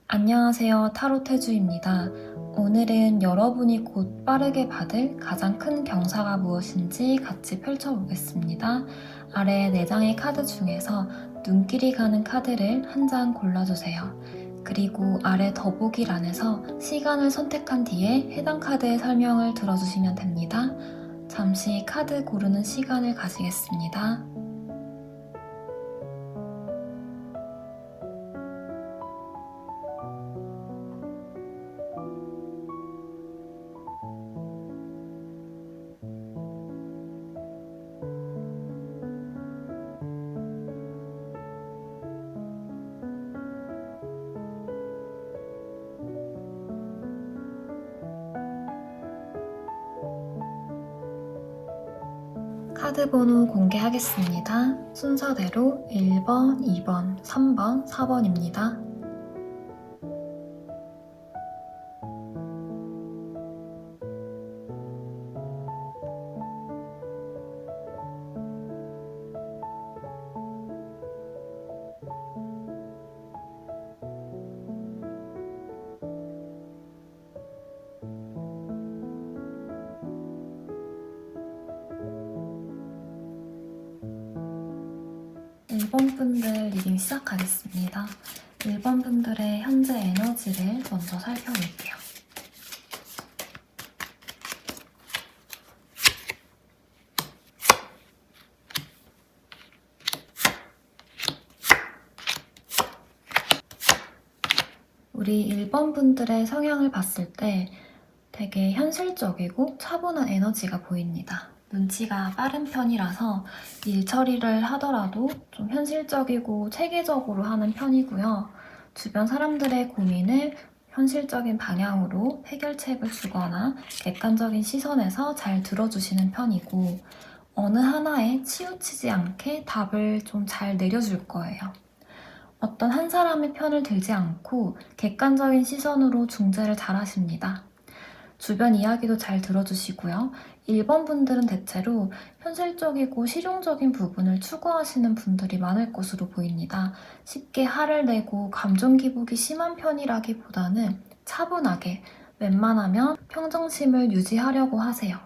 안녕하세요. 타로 태주입니다. 오늘은 여러분이 곧 빠르게 받을 가장 큰 경사가 무엇인지 같이 펼쳐보겠습니다. 아래 4장의 카드 중에서 눈길이 가는 카드를 한 장 골라주세요. 그리고 아래 더보기란에서 시간을 선택한 뒤에 해당 카드의 설명을 들어주시면 됩니다. 잠시 카드 고르는 시간을 가지겠습니다. 카드 번호 공개하겠습니다. 순서대로 1번, 2번, 3번, 4번입니다. (1번) 분들 리딩 시작하겠습니다. 1번 분들의 현재 에너지를 먼저 살펴볼게요. 우리 1번 분들의 성향을 봤을 때 되게 현실적이고 차분한 에너지가 보입니다. 눈치가 빠른 편이라서 일 처리를 하더라도 좀 현실적이고 체계적으로 하는 편이고요. 주변 사람들의 고민을 현실적인 방향으로 해결책을 주거나 객관적인 시선에서 잘 들어주시는 편이고, 어느 하나에 치우치지 않게 답을 좀 잘 내려줄 거예요. 어떤 한 사람의 편을 들지 않고 객관적인 시선으로 중재를 잘 하십니다. 주변 이야기도 잘 들어주시고요. 1번 분들은 대체로 현실적이고 실용적인 부분을 추구하시는 분들이 많을 것으로 보입니다. 쉽게 화를 내고 감정 기복이 심한 편이라기보다는 차분하게 웬만하면 평정심을 유지하려고 하세요.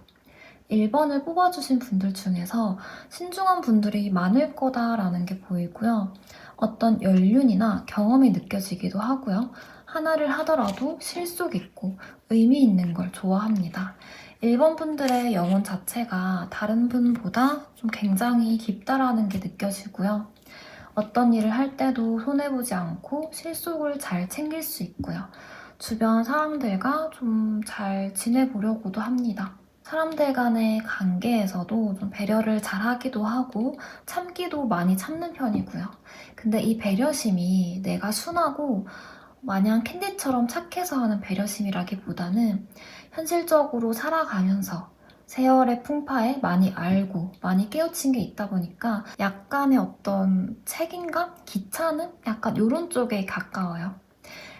1번을 뽑아주신 분들 중에서 신중한 분들이 많을 거다라는 게 보이고요. 어떤 연륜이나 경험이 느껴지기도 하고요. 하나를 하더라도 실속 있고 의미 있는 걸 좋아합니다. 1번 분들의 영혼 자체가 다른 분보다 좀 굉장히 깊다라는 게 느껴지고요. 어떤 일을 할 때도 손해보지 않고 실속을 잘 챙길 수 있고요. 주변 사람들과 좀 잘 지내보려고도 합니다. 사람들 간의 관계에서도 좀 배려를 잘 하기도 하고 참기도 많이 참는 편이고요. 근데 이 배려심이 내가 순하고 마냥 캔디처럼 착해서 하는 배려심이라기보다는 현실적으로 살아가면서 세월의 풍파에 많이 알고 많이 깨우친 게 있다 보니까 약간의 어떤 책임감? 귀찮음? 약간 이런 쪽에 가까워요.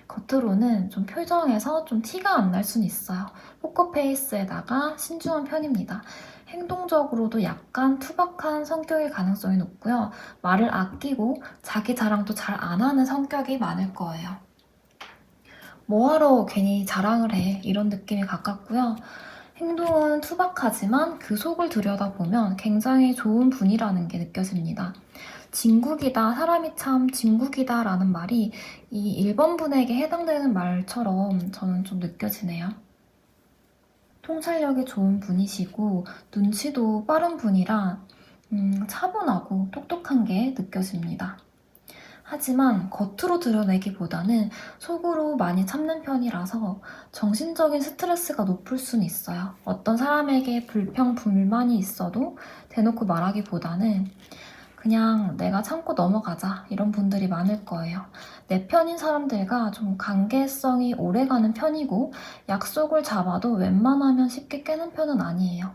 겉으로는 좀 표정에서 좀 티가 안 날 수는 있어요. 포커페이스에다가 신중한 편입니다. 행동적으로도 약간 투박한 성격일 가능성이 높고요. 말을 아끼고 자기 자랑도 잘 안 하는 성격이 많을 거예요. 뭐하러 괜히 자랑을 해, 이런 느낌이 가깝고요. 행동은 투박하지만 그 속을 들여다보면 굉장히 좋은 분이라는 게 느껴집니다. 진국이다, 사람이 참 진국이다 라는 말이 이 1번 분에게 해당되는 말처럼 저는 좀 느껴지네요. 통찰력이 좋은 분이시고 눈치도 빠른 분이라 차분하고 똑똑한 게 느껴집니다. 하지만 겉으로 드러내기보다는 속으로 많이 참는 편이라서 정신적인 스트레스가 높을 수는 있어요. 어떤 사람에게 불평, 불만이 있어도 대놓고 말하기보다는 그냥 내가 참고 넘어가자, 이런 분들이 많을 거예요. 내 편인 사람들과 좀 관계성이 오래가는 편이고 약속을 잡아도 웬만하면 쉽게 깨는 편은 아니에요.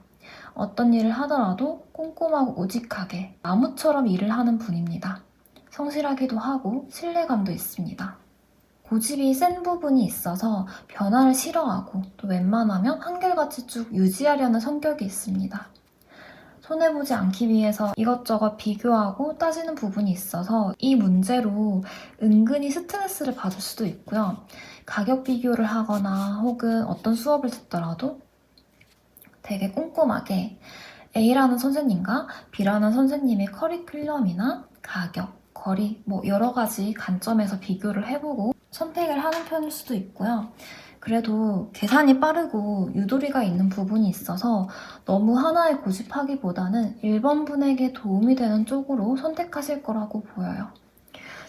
어떤 일을 하더라도 꼼꼼하고 우직하게 나무처럼 일을 하는 분입니다. 성실하기도 하고 신뢰감도 있습니다. 고집이 센 부분이 있어서 변화를 싫어하고 또 웬만하면 한결같이 쭉 유지하려는 성격이 있습니다. 손해보지 않기 위해서 이것저것 비교하고 따지는 부분이 있어서 이 문제로 은근히 스트레스를 받을 수도 있고요. 가격 비교를 하거나 혹은 어떤 수업을 듣더라도 되게 꼼꼼하게 A라는 선생님과 B라는 선생님의 커리큘럼이나 가격, 거리, 뭐 여러 가지 관점에서 비교를 해보고 선택을 하는 편일 수도 있고요. 그래도 계산이 빠르고 유도리가 있는 부분이 있어서 너무 하나에 고집하기보다는 1번 분에게 도움이 되는 쪽으로 선택하실 거라고 보여요.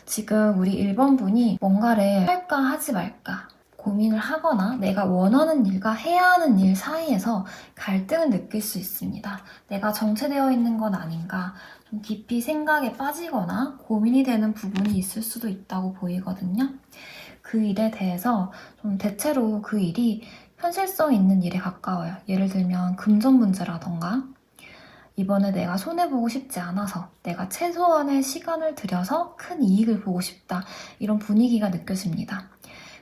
지금 우리 1번 분이 뭔가를 할까 하지 말까 고민을 하거나 내가 원하는 일과 해야 하는 일 사이에서 갈등을 느낄 수 있습니다. 내가 정체되어 있는 건 아닌가, 좀 깊이 생각에 빠지거나 고민이 되는 부분이 있을 수도 있다고 보이거든요. 그 일에 대해서 좀 대체로 그 일이 현실성 있는 일에 가까워요. 예를 들면 금전 문제라던가 이번에 내가 손해보고 싶지 않아서 내가 최소한의 시간을 들여서 큰 이익을 보고 싶다. 이런 분위기가 느껴집니다.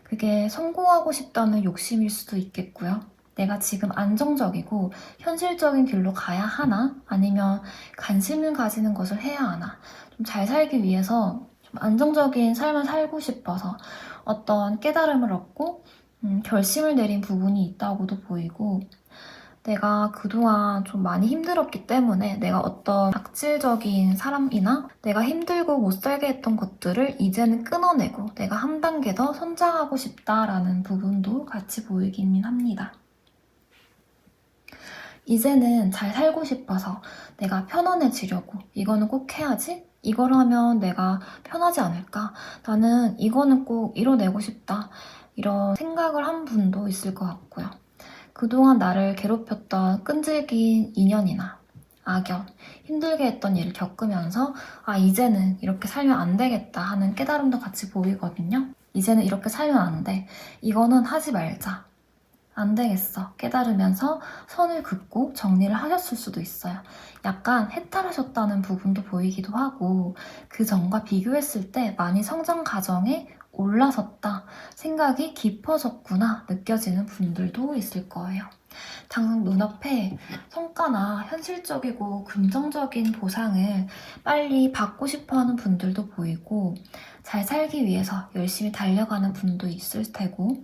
그게 성공하고 싶다는 욕심일 수도 있겠고요. 내가 지금 안정적이고 현실적인 길로 가야 하나? 아니면 관심을 가지는 것을 해야 하나? 좀 잘 살기 위해서 좀 안정적인 삶을 살고 싶어서 어떤 깨달음을 얻고 결심을 내린 부분이 있다고도 보이고 내가 그동안 좀 많이 힘들었기 때문에 내가 어떤 악질적인 사람이나 내가 힘들고 못 살게 했던 것들을 이제는 끊어내고 내가 한 단계 더 성장하고 싶다라는 부분도 같이 보이긴 합니다. 이제는 잘 살고 싶어서 내가 편안해지려고 이거는 꼭 해야지? 이걸 하면 내가 편하지 않을까? 나는 이거는 꼭 이뤄내고 싶다. 이런 생각을 한 분도 있을 것 같고요. 그동안 나를 괴롭혔던 끈질긴 인연이나 악연, 힘들게 했던 일을 겪으면서 이제는 이렇게 살면 안 되겠다 하는 깨달음도 같이 보이거든요. 이제는 이렇게 살면 안 돼. 이거는 하지 말자. 안 되겠어. 깨달으면서 선을 긋고 정리를 하셨을 수도 있어요. 약간 해탈하셨다는 부분도 보이기도 하고 그 전과 비교했을 때 많이 성장 과정에 올라섰다, 생각이 깊어졌구나 느껴지는 분들도 있을 거예요. 당장 눈앞에 성과나 현실적이고 긍정적인 보상을 빨리 받고 싶어하는 분들도 보이고 잘 살기 위해서 열심히 달려가는 분도 있을 테고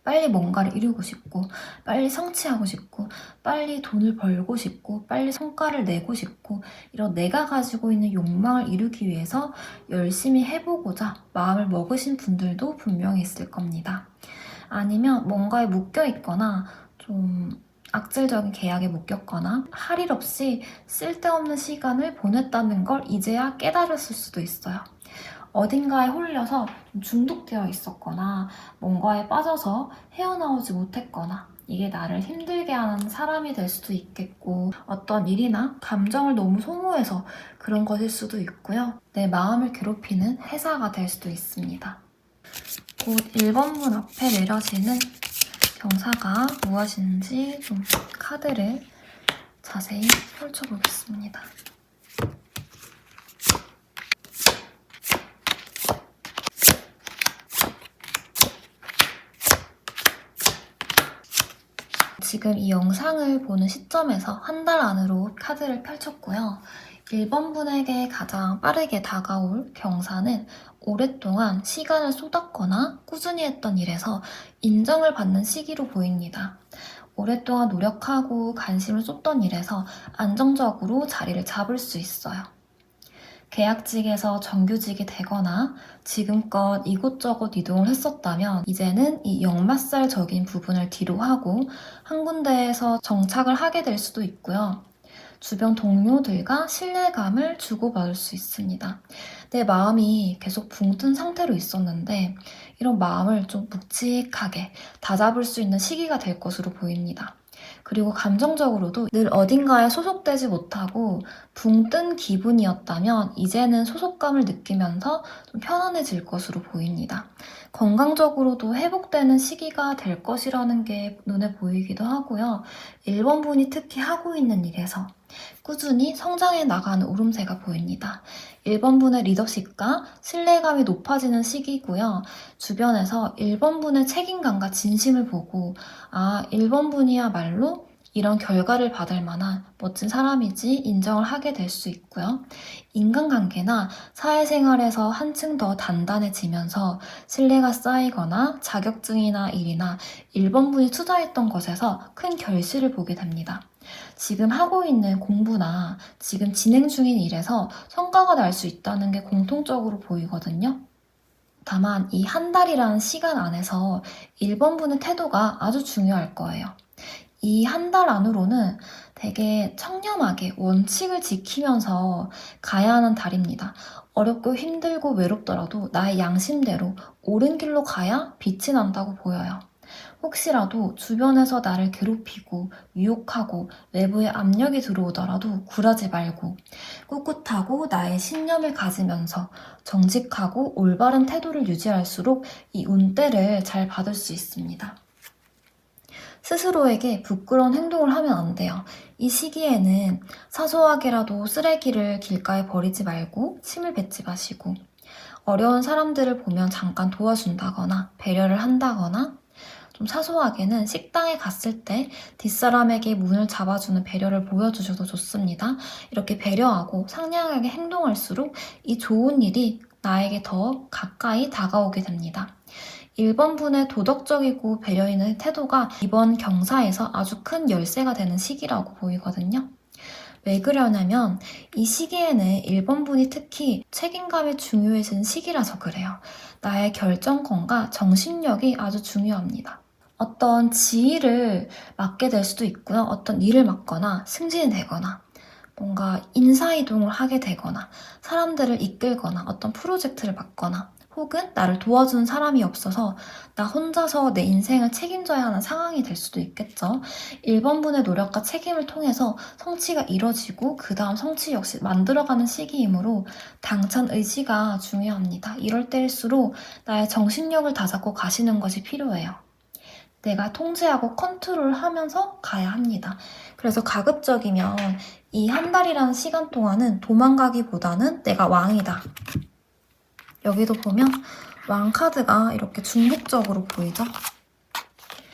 빨리 뭔가를 이루고 싶고 빨리 성취하고 싶고 빨리 돈을 벌고 싶고 빨리 성과를 내고 싶고 이런 내가 가지고 있는 욕망을 이루기 위해서 열심히 해보고자 마음을 먹으신 분들도 분명히 있을 겁니다. 아니면 뭔가에 묶여 있거나 좀 악질적인 계약에 묶였거나 할 일 없이 쓸데없는 시간을 보냈다는 걸 이제야 깨달았을 수도 있어요. 어딘가에 홀려서 중독되어 있었거나 뭔가에 빠져서 헤어나오지 못했거나 이게 나를 힘들게 하는 사람이 될 수도 있겠고 어떤 일이나 감정을 너무 소모해서 그런 것일 수도 있고요. 내 마음을 괴롭히는 회사가 될 수도 있습니다. 곧 1번 문 앞에 내려지는 경사가 무엇인지 좀 카드를 자세히 펼쳐보겠습니다. 지금 이 영상을 보는 시점에서 한 달 안으로 카드를 펼쳤고요. 1번 분에게 가장 빠르게 다가올 경사는 오랫동안 시간을 쏟았거나 꾸준히 했던 일에서 인정을 받는 시기로 보입니다. 오랫동안 노력하고 관심을 쏟던 일에서 안정적으로 자리를 잡을 수 있어요. 계약직에서 정규직이 되거나 지금껏 이곳저곳 이동을 했었다면 이제는 이 역마살적인 부분을 뒤로하고 한 군데에서 정착을 하게 될 수도 있고요. 주변 동료들과 신뢰감을 주고받을 수 있습니다. 내 마음이 계속 붕 뜬 상태로 있었는데 이런 마음을 좀 묵직하게 다잡을 수 있는 시기가 될 것으로 보입니다. 그리고 감정적으로도 늘 어딘가에 소속되지 못하고 붕 뜬 기분이었다면 이제는 소속감을 느끼면서 좀 편안해질 것으로 보입니다. 건강적으로도 회복되는 시기가 될 것이라는 게 눈에 보이기도 하고요. 1번 분이 특히 하고 있는 일에서 꾸준히 성장해 나가는 오름세가 보입니다. 1번 분의 리더십과 신뢰감이 높아지는 시기고요. 주변에서 1번 분의 책임감과 진심을 보고 1번 분이야말로 이런 결과를 받을 만한 멋진 사람이지 인정을 하게 될 수 있고요. 인간관계나 사회생활에서 한층 더 단단해지면서 신뢰가 쌓이거나 자격증이나 일이나 1번분이 투자했던 것에서 큰 결실을 보게 됩니다. 지금 하고 있는 공부나 지금 진행 중인 일에서 성과가 날 수 있다는 게 공통적으로 보이거든요. 다만 이 한 달이라는 시간 안에서 1번분의 태도가 아주 중요할 거예요. 이 한 달 안으로는 되게 청렴하게 원칙을 지키면서 가야 하는 달입니다. 어렵고 힘들고 외롭더라도 나의 양심대로 옳은 길로 가야 빛이 난다고 보여요. 혹시라도 주변에서 나를 괴롭히고 유혹하고 외부에 압력이 들어오더라도 굴하지 말고 꿋꿋하고 나의 신념을 가지면서 정직하고 올바른 태도를 유지할수록 이 운대를 잘 받을 수 있습니다. 스스로에게 부끄러운 행동을 하면 안 돼요. 이 시기에는 사소하게라도 쓰레기를 길가에 버리지 말고 침을 뱉지 마시고 어려운 사람들을 보면 잠깐 도와준다거나 배려를 한다거나 좀 사소하게는 식당에 갔을 때 뒷사람에게 문을 잡아주는 배려를 보여주셔도 좋습니다. 이렇게 배려하고 상냥하게 행동할수록 이 좋은 일이 나에게 더 가까이 다가오게 됩니다. 1번분의 도덕적이고 배려 있는 태도가 이번 경사에서 아주 큰 열쇠가 되는 시기라고 보이거든요. 왜 그러냐면 이 시기에는 1번분이 특히 책임감이 중요해지는 시기라서 그래요. 나의 결정권과 정신력이 아주 중요합니다. 어떤 지위를 맡게 될 수도 있고요. 어떤 일을 맡거나 승진이 되거나 뭔가 인사이동을 하게 되거나 사람들을 이끌거나 어떤 프로젝트를 맡거나 혹은 나를 도와주는 사람이 없어서 나 혼자서 내 인생을 책임져야 하는 상황이 될 수도 있겠죠. 1번분의 노력과 책임을 통해서 성취가 이뤄지고 그 다음 성취 역시 만들어가는 시기이므로 당찬 의지가 중요합니다. 이럴 때일수록 나의 정신력을 다잡고 가시는 것이 필요해요. 내가 통제하고 컨트롤하면서 가야 합니다. 그래서 가급적이면 이 한 달이라는 시간 동안은 도망가기보다는 내가 왕이다. 여기도 보면 왕 카드가 이렇게 중복적으로 보이죠?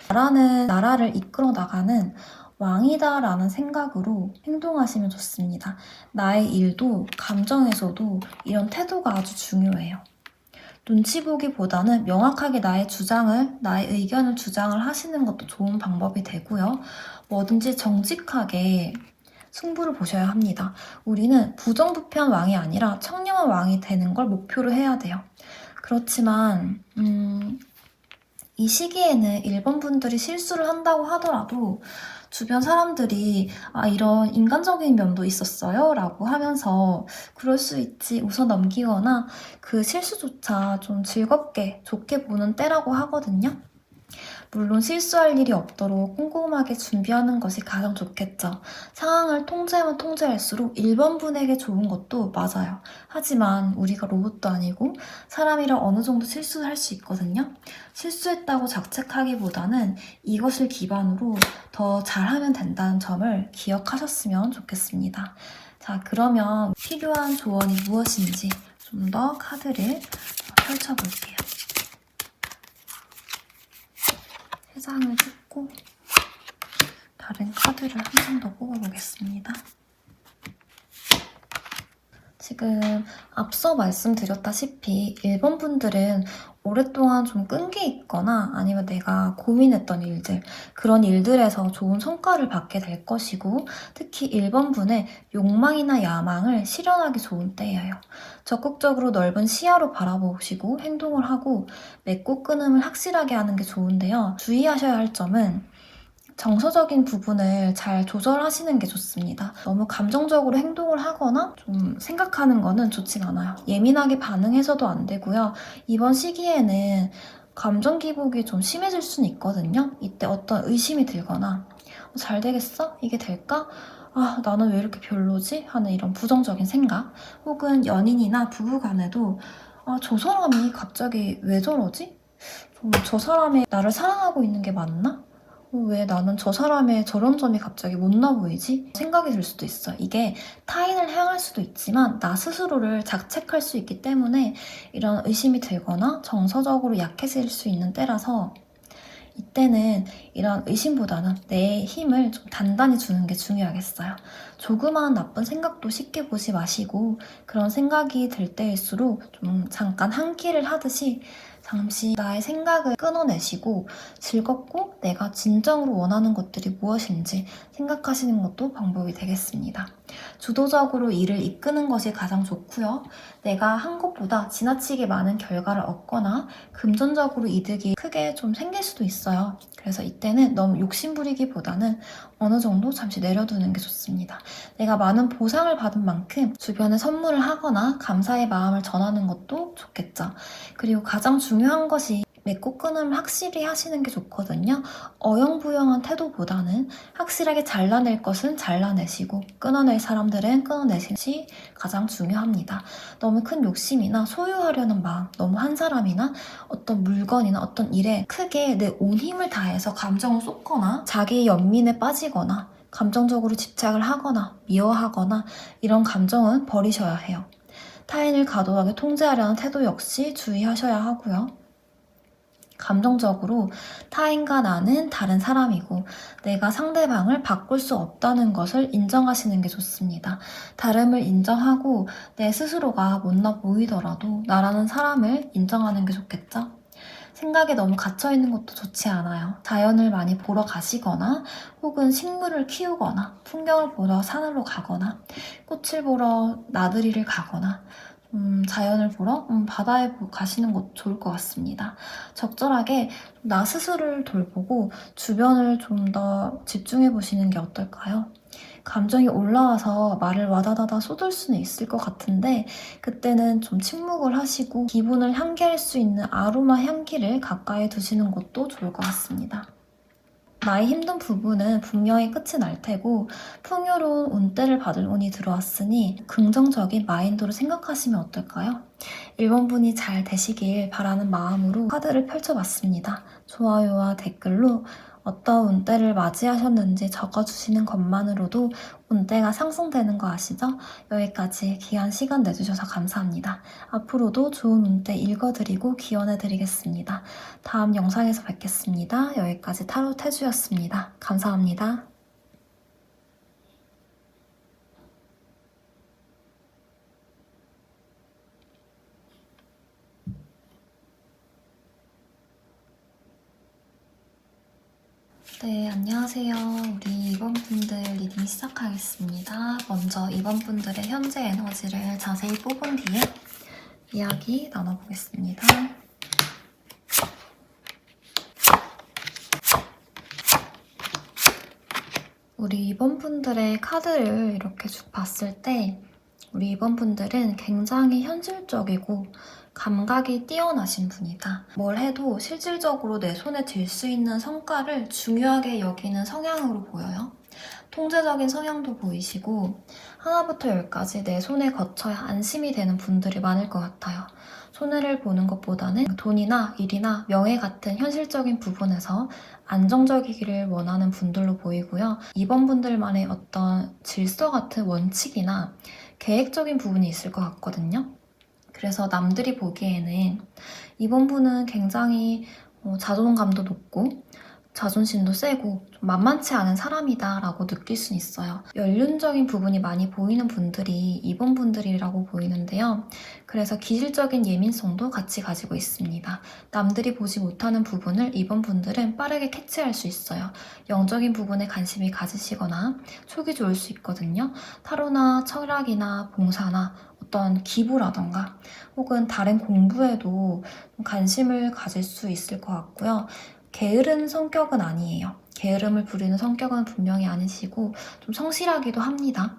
나라를 이끌어 나가는 왕이다라는 생각으로 행동하시면 좋습니다. 나의 일도 감정에서도 이런 태도가 아주 중요해요. 눈치 보기보다는 명확하게 나의 의견을 주장을 하시는 것도 좋은 방법이 되고요. 뭐든지 정직하게 승부를 보셔야 합니다. 우리는 부정부패한 왕이 아니라 청렴한 왕이 되는 걸 목표로 해야 돼요. 그렇지만 이 시기에는 1번분들이 실수를 한다고 하더라도 주변 사람들이 이런 인간적인 면도 있었어요 라고 하면서 그럴 수 있지 웃어 넘기거나 그 실수조차 좀 즐겁게 좋게 보는 때라고 하거든요. 물론 실수할 일이 없도록 꼼꼼하게 준비하는 것이 가장 좋겠죠. 상황을 통제하면 통제할수록 1번분에게 좋은 것도 맞아요. 하지만 우리가 로봇도 아니고 사람이라 어느 정도 실수할 수 있거든요. 실수했다고 자책하기보다는 이것을 기반으로 더 잘하면 된다는 점을 기억하셨으면 좋겠습니다. 자, 그러면 필요한 조언이 무엇인지 좀 더 카드를 펼쳐볼게요. 세 장을 찍고 다른 카드를 한 장 더 뽑아보겠습니다. 지금 앞서 말씀드렸다시피 1번분들은 오랫동안 좀 끈기 있거나 아니면 내가 고민했던 일들, 그런 일들에서 좋은 성과를 받게 될 것이고 특히 1번분의 욕망이나 야망을 실현하기 좋은 때예요. 적극적으로 넓은 시야로 바라보시고 행동을 하고 맺고 끊음을 확실하게 하는 게 좋은데요. 주의하셔야 할 점은 정서적인 부분을 잘 조절하시는 게 좋습니다. 너무 감정적으로 행동을 하거나 좀 생각하는 거는 좋진 않아요. 예민하게 반응해서도 안 되고요. 이번 시기에는 감정 기복이 좀 심해질 수는 있거든요. 이때 어떤 의심이 들거나 잘 되겠어? 이게 될까? 나는 왜 이렇게 별로지? 하는 이런 부정적인 생각 혹은 연인이나 부부 간에도 저 사람이 갑자기 왜 저러지? 저 사람이 나를 사랑하고 있는 게 맞나? 왜 나는 저 사람의 저런 점이 갑자기 못나 보이지? 생각이 들 수도 있어. 이게 타인을 향할 수도 있지만 나 스스로를 자책할 수 있기 때문에 이런 의심이 들거나 정서적으로 약해질 수 있는 때라서 이때는 이런 의심보다는 내 힘을 좀 단단히 주는 게 중요하겠어요. 조그마한 나쁜 생각도 쉽게 보지 마시고 그런 생각이 들 때일수록 좀 잠깐 한끼를 하듯이 잠시 나의 생각을 끊어내시고 즐겁고 내가 진정으로 원하는 것들이 무엇인지 생각하시는 것도 방법이 되겠습니다. 주도적으로 일을 이끄는 것이 가장 좋고요. 내가 한 것보다 지나치게 많은 결과를 얻거나 금전적으로 이득이 크게 좀 생길 수도 있어요. 그래서 이때는 너무 욕심부리기보다는 어느 정도 잠시 내려두는 게 좋습니다. 내가 많은 보상을 받은 만큼 주변에 선물을 하거나 감사의 마음을 전하는 것도 좋겠죠. 그리고 가장 중요한 것이 맺고 끊음을 확실히 하시는 게 좋거든요. 어영부영한 태도보다는 확실하게 잘라낼 것은 잘라내시고 끊어낼 사람들은 끊어내시는 것이 가장 중요합니다. 너무 큰 욕심이나 소유하려는 마음, 너무 한 사람이나 어떤 물건이나 어떤 일에 크게 내 온 힘을 다해서 감정을 쏟거나 자기 연민에 빠지거나 감정적으로 집착을 하거나 미워하거나 이런 감정은 버리셔야 해요. 타인을 과도하게 통제하려는 태도 역시 주의하셔야 하고요. 감정적으로 타인과 나는 다른 사람이고 내가 상대방을 바꿀 수 없다는 것을 인정하시는 게 좋습니다. 다름을 인정하고 내 스스로가 못나 보이더라도 나라는 사람을 인정하는 게 좋겠죠? 생각에 너무 갇혀있는 것도 좋지 않아요. 자연을 많이 보러 가시거나 혹은 식물을 키우거나 풍경을 보러 산으로 가거나 꽃을 보러 나들이를 가거나 자연을 보러 바다에 가시는 것도 좋을 것 같습니다. 적절하게 나 스스로를 돌보고 주변을 좀 더 집중해 보시는 게 어떨까요? 감정이 올라와서 말을 와다다다 쏟을 수는 있을 것 같은데 그때는 좀 침묵을 하시고 기분을 향기할 수 있는 아로마 향기를 가까이 두시는 것도 좋을 것 같습니다. 나의 힘든 부분은 분명히 끝이 날 테고 풍요로운 운대를 받을 운이 들어왔으니 긍정적인 마인드로 생각하시면 어떨까요? 1번 분이 잘 되시길 바라는 마음으로 카드를 펼쳐봤습니다. 좋아요와 댓글로 어떤 운대를 맞이하셨는지 적어주시는 것만으로도 운대가 상승되는 거 아시죠? 여기까지 귀한 시간 내주셔서 감사합니다. 앞으로도 좋은 운대 읽어드리고 기원해드리겠습니다. 다음 영상에서 뵙겠습니다. 여기까지 타로 태주였습니다. 감사합니다. 네, 안녕하세요. 우리 2번 분들 리딩 시작하겠습니다. 먼저 2번 분들의 현재 에너지를 자세히 뽑은 뒤에 이야기 나눠보겠습니다. 우리 2번 분들의 카드를 이렇게 쭉 봤을 때 우리 2번 분들은 굉장히 현실적이고 감각이 뛰어나신 분이다. 뭘 해도 실질적으로 내 손에 쥘 수 있는 성과를 중요하게 여기는 성향으로 보여요. 통제적인 성향도 보이시고 하나부터 열까지 내 손에 거쳐야 안심이 되는 분들이 많을 것 같아요. 손해를 보는 것보다는 돈이나 일이나 명예 같은 현실적인 부분에서 안정적이기를 원하는 분들로 보이고요. 이번 분들만의 어떤 질서 같은 원칙이나 계획적인 부분이 있을 것 같거든요. 그래서 남들이 보기에는 이번 분은 굉장히 자존감도 높고 자존심도 세고 좀 만만치 않은 사람이다 라고 느낄 수는 있어요. 연륜적인 부분이 많이 보이는 분들이 이번 분들이라고 보이는데요. 그래서 기질적인 예민성도 같이 가지고 있습니다. 남들이 보지 못하는 부분을 이번 분들은 빠르게 캐치할 수 있어요. 영적인 부분에 관심이 가지시거나 촉이 좋을 수 있거든요. 타로나 철학이나 봉사나 어떤 기부라던가 혹은 다른 공부에도 관심을 가질 수 있을 것 같고요. 게으른 성격은 아니에요. 게으름을 부리는 성격은 분명히 아니시고 좀 성실하기도 합니다.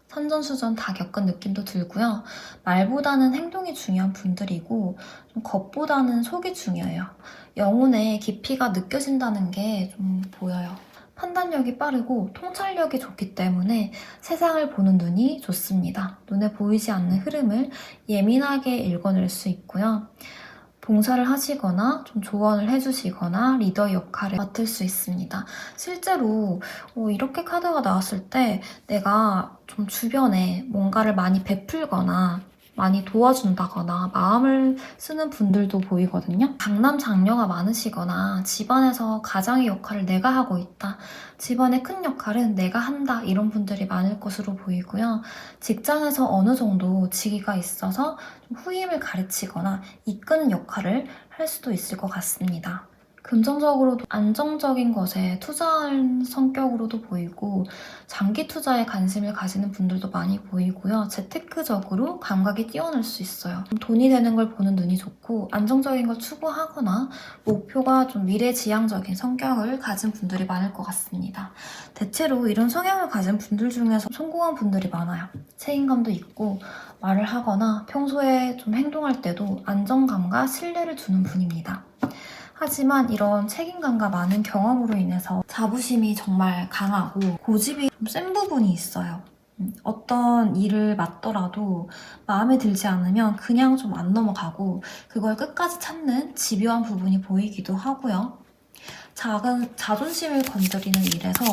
선전수전 다 겪은 느낌도 들고요. 말보다는 행동이 중요한 분들이고 좀 겉보다는 속이 중요해요. 영혼의 깊이가 느껴진다는 게 좀 보여요. 판단력이 빠르고 통찰력이 좋기 때문에 세상을 보는 눈이 좋습니다. 눈에 보이지 않는 흐름을 예민하게 읽어낼 수 있고요. 봉사를 하시거나 좀 조언을 해주시거나 리더 역할을 맡을 수 있습니다. 실제로 이렇게 카드가 나왔을 때 내가 좀 주변에 뭔가를 많이 베풀거나 많이 도와준다거나 마음을 쓰는 분들도 보이거든요. 장남, 장녀가 많으시거나 집안에서 가장의 역할을 내가 하고 있다. 집안의 큰 역할은 내가 한다. 이런 분들이 많을 것으로 보이고요. 직장에서 어느 정도 직위가 있어서 좀 후임을 가르치거나 이끄는 역할을 할 수도 있을 것 같습니다. 금전적으로도 안정적인 것에 투자하는 성격으로도 보이고 장기 투자에 관심을 가지는 분들도 많이 보이고요. 재테크적으로 감각이 뛰어날 수 있어요. 돈이 되는 걸 보는 눈이 좋고 안정적인 걸 추구하거나 목표가 좀 미래지향적인 성격을 가진 분들이 많을 것 같습니다. 대체로 이런 성향을 가진 분들 중에서 성공한 분들이 많아요. 책임감도 있고 말을 하거나 평소에 좀 행동할 때도 안정감과 신뢰를 주는 분입니다. 하지만 이런 책임감과 많은 경험으로 인해서 자부심이 정말 강하고 고집이 좀 센 부분이 있어요. 어떤 일을 맡더라도 마음에 들지 않으면 그냥 좀 안 넘어가고 그걸 끝까지 찾는 집요한 부분이 보이기도 하고요. 작은 자존심을 건드리는 일에서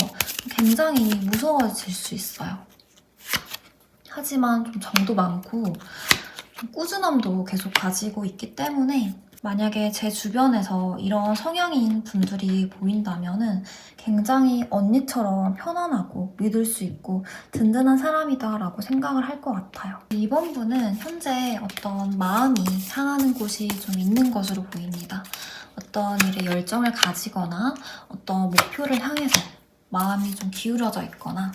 굉장히 무서워질 수 있어요. 하지만 좀 정도 많고 좀 꾸준함도 계속 가지고 있기 때문에 만약에 제 주변에서 이런 성향인 분들이 보인다면은 굉장히 언니처럼 편안하고 믿을 수 있고 든든한 사람이다라고 생각을 할 것 같아요. 이번 분은 현재 어떤 마음이 상하는 곳이 좀 있는 것으로 보입니다. 어떤 일에 열정을 가지거나 어떤 목표를 향해서 마음이 좀 기울어져 있거나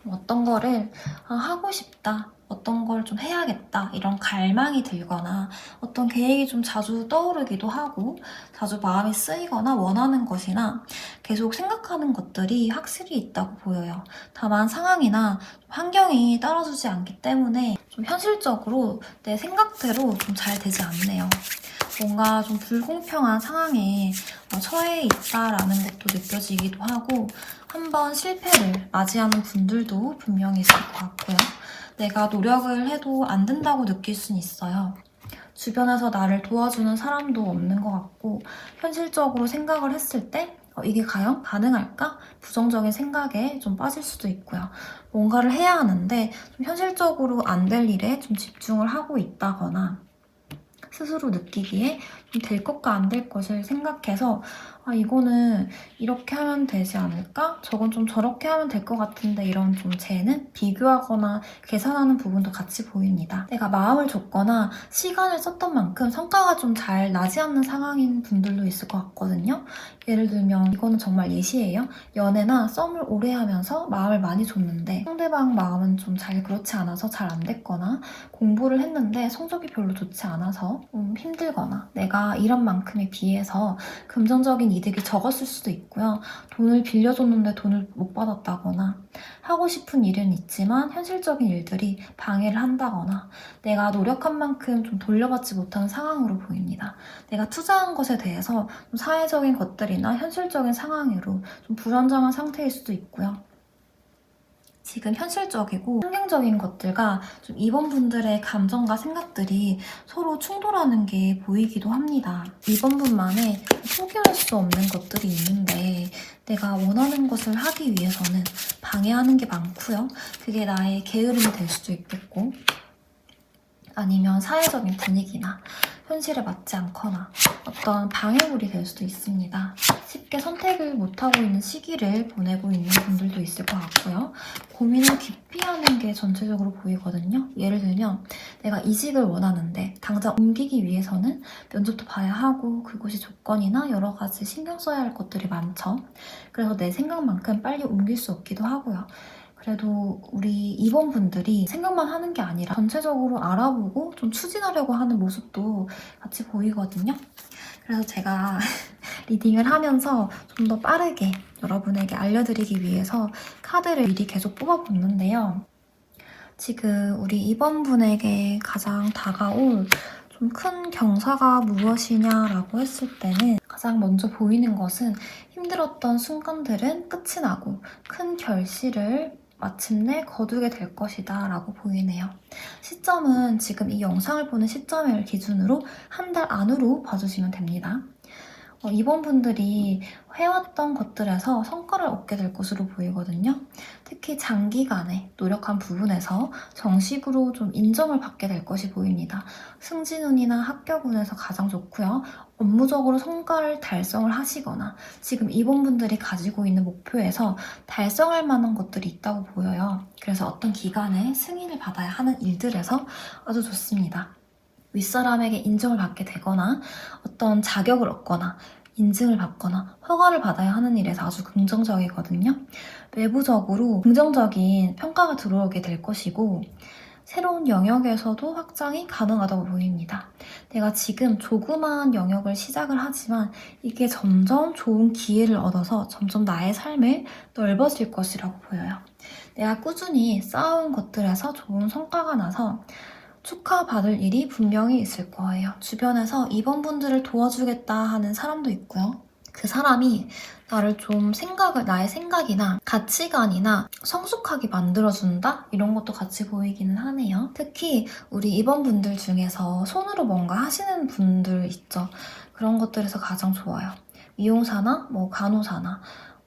어떤 거를 하고 싶다, 어떤 걸 좀 해야겠다 이런 갈망이 들거나 어떤 계획이 좀 자주 떠오르기도 하고 자주 마음이 쓰이거나 원하는 것이나 계속 생각하는 것들이 확실히 있다고 보여요. 다만 상황이나 환경이 따라주지 않기 때문에 좀 현실적으로 내 생각대로 좀 잘 되지 않네요. 뭔가 좀 불공평한 상황에 처해 있다라는 것도 느껴지기도 하고 한번 실패를 맞이하는 분들도 분명히 있을 것 같고요. 내가 노력을 해도 안 된다고 느낄 순 있어요. 주변에서 나를 도와주는 사람도 없는 것 같고 현실적으로 생각을 했을 때 이게 과연 가능할까? 부정적인 생각에 좀 빠질 수도 있고요. 뭔가를 해야 하는데 좀 현실적으로 안 될 일에 좀 집중을 하고 있다거나 스스로 느끼기에 될 것과 안 될 것을 생각해서 이거는 이렇게 하면 되지 않을까? 저건 좀 저렇게 하면 될 것 같은데 이런 좀 재는 비교하거나 계산하는 부분도 같이 보입니다. 내가 마음을 줬거나 시간을 썼던 만큼 성과가 좀 잘 나지 않는 상황인 분들도 있을 것 같거든요. 예를 들면 이거는 정말 예시예요. 연애나 썸을 오래 하면서 마음을 많이 줬는데 상대방 마음은 좀 잘 그렇지 않아서 잘 안 됐거나 공부를 했는데 성적이 별로 좋지 않아서 힘들거나 내가 이런 만큼에 비해서 금전적인 이득이 적었을 수도 있고요. 돈을 빌려줬는데 돈을 못 받았다거나 하고 싶은 일은 있지만 현실적인 일들이 방해를 한다거나 내가 노력한 만큼 좀 돌려받지 못하는 상황으로 보입니다. 내가 투자한 것에 대해서 좀 사회적인 것들이나 현실적인 상황으로 좀 불안정한 상태일 수도 있고요. 지금 현실적이고 환경적인 것들과 좀 이번 분들의 감정과 생각들이 서로 충돌하는 게 보이기도 합니다. 이번 분만의 포기할 수 없는 것들이 있는데 내가 원하는 것을 하기 위해서는 방해하는 게 많고요. 그게 나의 게으름이 될 수도 있겠고 아니면 사회적인 분위기나 현실에 맞지 않거나 어떤 방해물이 될 수도 있습니다. 쉽게 선택을 못하고 있는 시기를 보내고 있는 분들도 있을 것 같고요. 고민을 깊이 하는 게 전체적으로 보이거든요. 예를 들면 내가 이직을 원하는데 당장 옮기기 위해서는 면접도 봐야 하고 그곳이 조건이나 여러 가지 신경 써야 할 것들이 많죠. 그래서 내 생각만큼 빨리 옮길 수 없기도 하고요. 그래도 우리 임원분들이 생각만 하는 게 아니라 전체적으로 알아보고 좀 추진하려고 하는 모습도 같이 보이거든요. 그래서 제가 리딩을 하면서 좀 더 빠르게 여러분에게 알려드리기 위해서 카드를 미리 계속 뽑아봤는데요. 지금 우리 임원분에게 가장 다가올 좀 큰 경사가 무엇이냐라고 했을 때는 가장 먼저 보이는 것은 힘들었던 순간들은 끝이 나고 큰 결실을 마침내 거두게 될 것이다 라고 보이네요. 시점은 지금 이 영상을 보는 시점을 기준으로 한 달 안으로 봐주시면 됩니다. 이번분들이 해왔던 것들에서 성과를 얻게 될 것으로 보이거든요. 특히 장기간에 노력한 부분에서 정식으로 좀 인정을 받게 될 것이 보입니다. 승진운이나 합격운에서 가장 좋고요. 업무적으로 성과를 달성을 하시거나 지금 이번분들이 가지고 있는 목표에서 달성할 만한 것들이 있다고 보여요. 그래서 어떤 기간에 승인을 받아야 하는 일들에서 아주 좋습니다. 윗사람에게 인정을 받게 되거나 어떤 자격을 얻거나 인증을 받거나 허가를 받아야 하는 일에서 아주 긍정적이거든요. 외부적으로 긍정적인 평가가 들어오게 될 것이고 새로운 영역에서도 확장이 가능하다고 보입니다. 내가 지금 조그마한 영역을 시작을 하지만 이게 점점 좋은 기회를 얻어서 점점 나의 삶을 넓어질 것이라고 보여요. 내가 꾸준히 쌓아온 것들에서 좋은 성과가 나서 축하받을 일이 분명히 있을 거예요. 주변에서 이번 분들을 도와주겠다 하는 사람도 있고요. 그 사람이 나를 좀 나의 생각이나 가치관이나 성숙하게 만들어준다? 이런 것도 같이 보이기는 하네요. 특히 우리 이번 분들 중에서 손으로 뭔가 하시는 분들 있죠. 그런 것들에서 가장 좋아요. 미용사나 간호사나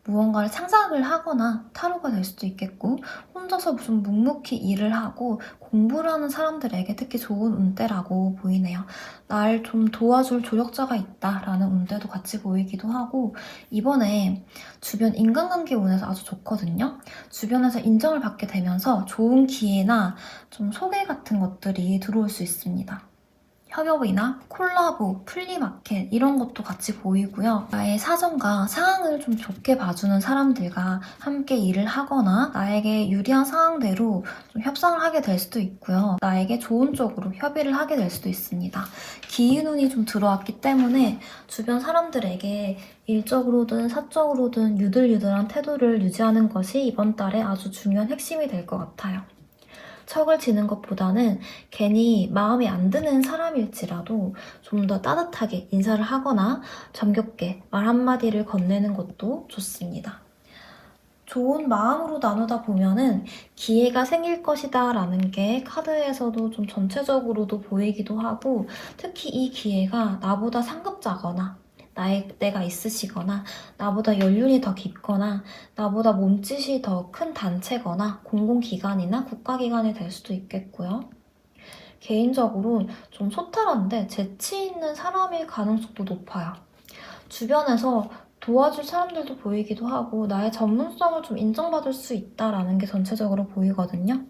무언가를 창작을 하거나 타로가 될 수도 있겠고 혼자서 좀 묵묵히 일을 하고 공부를 하는 사람들에게 특히 좋은 운대라고 보이네요. 날 좀 도와줄 조력자가 있다라는 운대도 같이 보이기도 하고 이번에 주변 인간관계 운에서 아주 좋거든요. 주변에서 인정을 받게 되면서 좋은 기회나 좀 소개 같은 것들이 들어올 수 있습니다. 협업이나 콜라보, 플리마켓 이런 것도 같이 보이고요. 나의 사정과 상황을 좀 좋게 봐주는 사람들과 함께 일을 하거나 나에게 유리한 상황대로 좀 협상을 하게 될 수도 있고요. 나에게 좋은 쪽으로 협의를 하게 될 수도 있습니다. 기운운이 좀 들어왔기 때문에 주변 사람들에게 일적으로든 사적으로든 유들유들한 태도를 유지하는 것이 이번 달에 아주 중요한 핵심이 될 것 같아요. 척을 지는 것보다는 괜히 마음에 안 드는 사람일지라도 좀 더 따뜻하게 인사를 하거나 정겹게 말 한마디를 건네는 것도 좋습니다. 좋은 마음으로 나누다 보면은 기회가 생길 것이다 라는 게 카드에서도 좀 전체적으로도 보이기도 하고 특히 이 기회가 나보다 상급자거나 나이대가 있으시거나 나보다 연륜이 더 깊거나 나보다 몸짓이 더 큰 단체거나 공공기관이나 국가기관이 될 수도 있겠고요. 개인적으로 좀 소탈한데 재치 있는 사람일 가능성도 높아요. 주변에서 도와줄 사람들도 보이기도 하고 나의 전문성을 좀 인정받을 수 있다라는 게 전체적으로 보이거든요.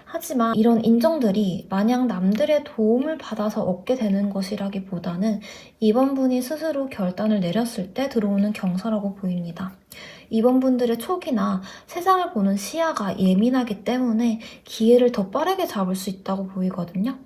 하지만 이런 인정들이 마냥 남들의 도움을 받아서 얻게 되는 것이라기보다는 이번 분이 스스로 결단을 내렸을 때 들어오는 경사라고 보입니다. 이번 분들의 촉이나 세상을 보는 시야가 예민하기 때문에 기회를 더 빠르게 잡을 수 있다고 보이거든요.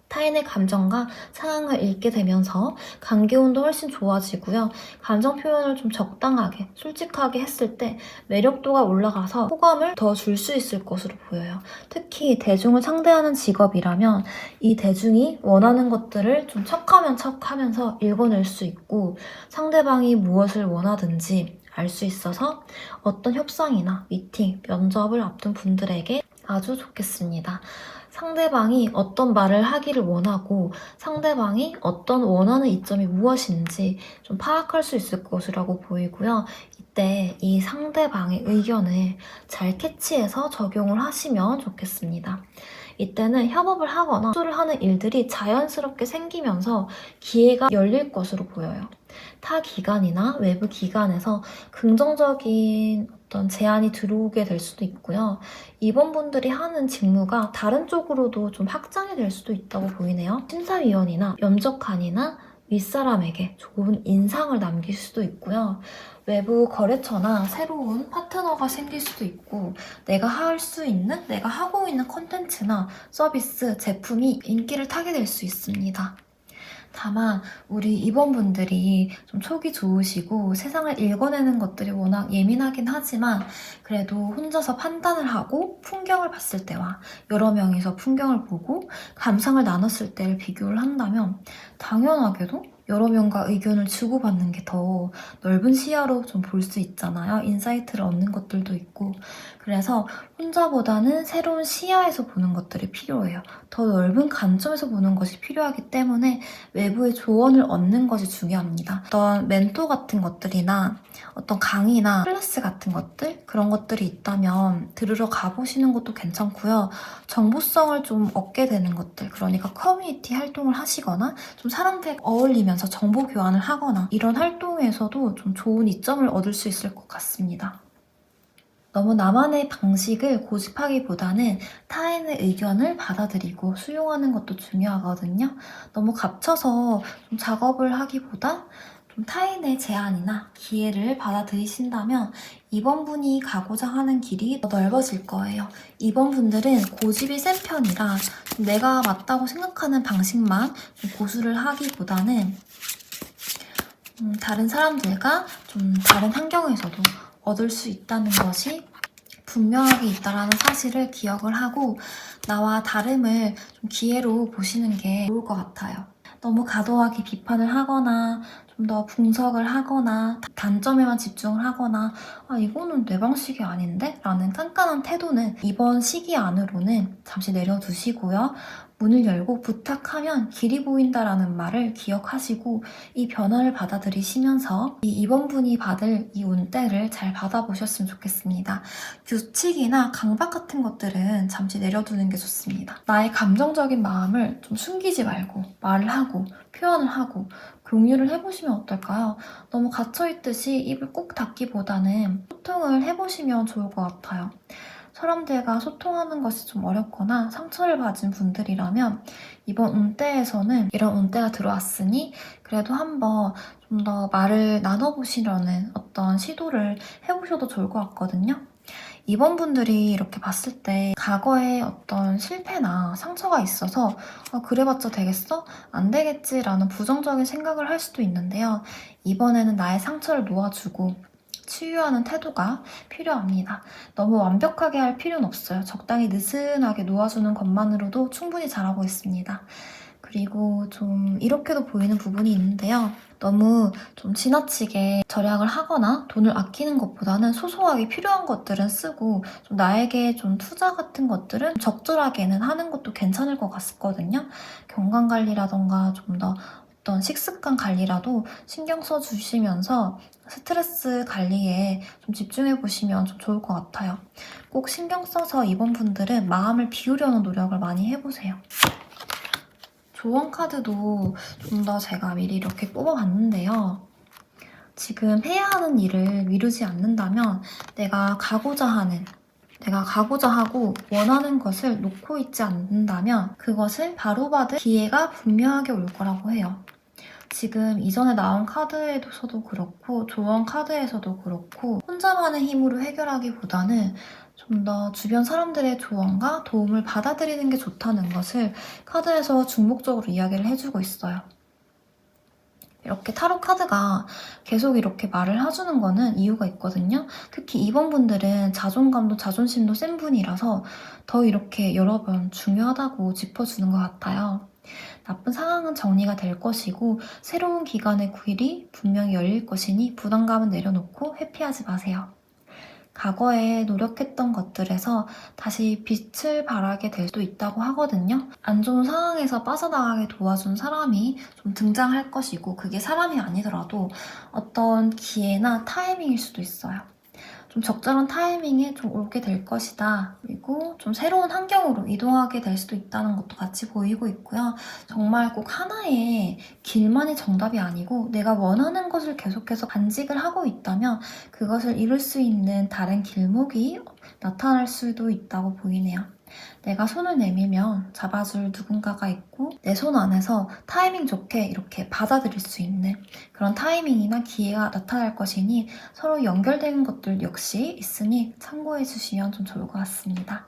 타인의 감정과 상황을 읽게 되면서 관계운도 훨씬 좋아지고요. 감정 표현을 좀 적당하게, 솔직하게 했을 때 매력도가 올라가서 호감을 더 줄 수 있을 것으로 보여요. 특히 대중을 상대하는 직업이라면 이 대중이 원하는 것들을 좀 척하면 척하면서 읽어낼 수 있고 상대방이 무엇을 원하든지 알 수 있어서 어떤 협상이나 미팅, 면접을 앞둔 분들에게 아주 좋겠습니다. 상대방이 어떤 말을 하기를 원하고 상대방이 어떤 원하는 이점이 무엇인지 좀 파악할 수 있을 것이라고 보이고요. 이때 이 상대방의 의견을 잘 캐치해서 적용을 하시면 좋겠습니다. 이때는 협업을 하거나 합수를 하는 일들이 자연스럽게 생기면서 기회가 열릴 것으로 보여요. 타 기관이나 외부 기관에서 긍정적인 어떤 제안이 들어오게 될 수도 있고요. 이번 분들이 하는 직무가 다른 쪽으로도 좀 확장이 될 수도 있다고 보이네요. 심사위원이나 면접관이나 윗사람에게 좋은 인상을 남길 수도 있고요. 외부 거래처나 새로운 파트너가 생길 수도 있고 내가 하고 있는 컨텐츠나 서비스, 제품이 인기를 타게 될 수 있습니다. 다만 우리 입원분들이 좀 촉이 좋으시고 세상을 읽어내는 것들이 워낙 예민하긴 하지만 그래도 혼자서 판단을 하고 풍경을 봤을 때와 여러 명이서 풍경을 보고 감상을 나눴을 때를 비교를 한다면 당연하게도 여러 명과 의견을 주고받는 게 더 넓은 시야로 좀 볼 수 있잖아요. 인사이트를 얻는 것들도 있고. 그래서 혼자보다는 새로운 시야에서 보는 것들이 필요해요. 더 넓은 관점에서 보는 것이 필요하기 때문에 외부의 조언을 얻는 것이 중요합니다. 어떤 멘토 같은 것들이나 어떤 강의나 클래스 같은 것들, 그런 것들이 있다면 들으러 가보시는 것도 괜찮고요. 정보성을 좀 얻게 되는 것들, 그러니까 커뮤니티 활동을 하시거나 좀 사람들과 어울리면서 정보 교환을 하거나 이런 활동에서도 좀 좋은 이점을 얻을 수 있을 것 같습니다. 너무 나만의 방식을 고집하기보다는 타인의 의견을 받아들이고 수용하는 것도 중요하거든요. 너무 갇혀서 좀 작업을 하기보다 좀 타인의 제안이나 기회를 받아들이신다면 이번 분이 가고자 하는 길이 더 넓어질 거예요. 이번 분들은 고집이 센 편이라 내가 맞다고 생각하는 방식만 좀 고수를 하기보다는 다른 사람들과 좀 다른 환경에서도 얻을 수 있다는 것이 분명하게 있다는 사실을 기억을 하고 나와 다름을 좀 기회로 보시는 게 좋을 것 같아요. 너무 과도하게 비판을 하거나 좀 더 분석을 하거나 단점에만 집중을 하거나 이거는 내 방식이 아닌데? 라는 깐깐한 태도는 이번 시기 안으로는 잠시 내려두시고요. 문을 열고 부탁하면 길이 보인다라는 말을 기억하시고 이 변화를 받아들이시면서 이번 분이 받을 이 운대를 잘 받아보셨으면 좋겠습니다. 규칙이나 강박 같은 것들은 잠시 내려두는 게 좋습니다. 나의 감정적인 마음을 좀 숨기지 말고 말을 하고 표현을 하고 공유를 해보시면 어떨까요? 너무 갇혀있듯이 입을 꼭 닫기보다는 소통을 해보시면 좋을 것 같아요. 사람들과 소통하는 것이 좀 어렵거나 상처를 받은 분들이라면 이번 운대에서는 이런 운대가 들어왔으니 그래도 한번 좀 더 말을 나눠보시려는 어떤 시도를 해보셔도 좋을 것 같거든요. 이번 분들이 이렇게 봤을 때 과거에 어떤 실패나 상처가 있어서 그래봤자 되겠어? 안 되겠지라는 부정적인 생각을 할 수도 있는데요. 이번에는 나의 상처를 놓아주고 치유하는 태도가 필요합니다. 너무 완벽하게 할 필요는 없어요. 적당히 느슨하게 놓아주는 것만으로도 충분히 잘하고 있습니다. 그리고 좀 이렇게도 보이는 부분이 있는데요. 너무 좀 지나치게 절약을 하거나 돈을 아끼는 것보다는 소소하게 필요한 것들은 쓰고 좀 나에게 좀 투자 같은 것들은 적절하게는 하는 것도 괜찮을 것 같거든요. 건강관리라던가 좀 더 어떤 식습관 관리라도 신경 써주시면서 스트레스 관리에 좀 집중해 보시면 좀 좋을 것 같아요. 꼭 신경 써서 이번 분들은 마음을 비우려는 노력을 많이 해보세요. 조언 카드도 좀 더 제가 미리 이렇게 뽑아봤는데요. 지금 해야 하는 일을 미루지 않는다면 내가 가고자 하고 원하는 것을 놓고 있지 않는다면 그것을 바로받을 기회가 분명하게 올 거라고 해요. 지금 이전에 나온 카드에서도 그렇고 조언 카드에서도 그렇고 혼자만의 힘으로 해결하기보다는 좀 더 주변 사람들의 조언과 도움을 받아들이는 게 좋다는 것을 카드에서 중목적으로 이야기를 해주고 있어요. 이렇게 타로 카드가 계속 이렇게 말을 해주는 거는 이유가 있거든요. 특히 이번 분들은 자존감도 자존심도 센 분이라서 더 이렇게 여러 번 중요하다고 짚어주는 것 같아요. 나쁜 상황은 정리가 될 것이고 새로운 기간의 길이 분명히 열릴 것이니 부담감은 내려놓고 회피하지 마세요. 과거에 노력했던 것들에서 다시 빛을 발하게 될 수도 있다고 하거든요. 안 좋은 상황에서 빠져나가게 도와준 사람이 좀 등장할 것이고 그게 사람이 아니더라도 어떤 기회나 타이밍일 수도 있어요. 좀 적절한 타이밍에 좀 오게 될 것이다. 그리고 좀 새로운 환경으로 이동하게 될 수도 있다는 것도 같이 보이고 있고요. 정말 꼭 하나의 길만이 정답이 아니고 내가 원하는 것을 계속해서 간직을 하고 있다면 그것을 이룰 수 있는 다른 길목이 나타날 수도 있다고 보이네요. 내가 손을 내밀면 잡아줄 누군가가 있고 내 손 안에서 타이밍 좋게 이렇게 받아들일 수 있는 그런 타이밍이나 기회가 나타날 것이니 서로 연결된 것들 역시 있으니 참고해 주시면 좀 좋을 것 같습니다.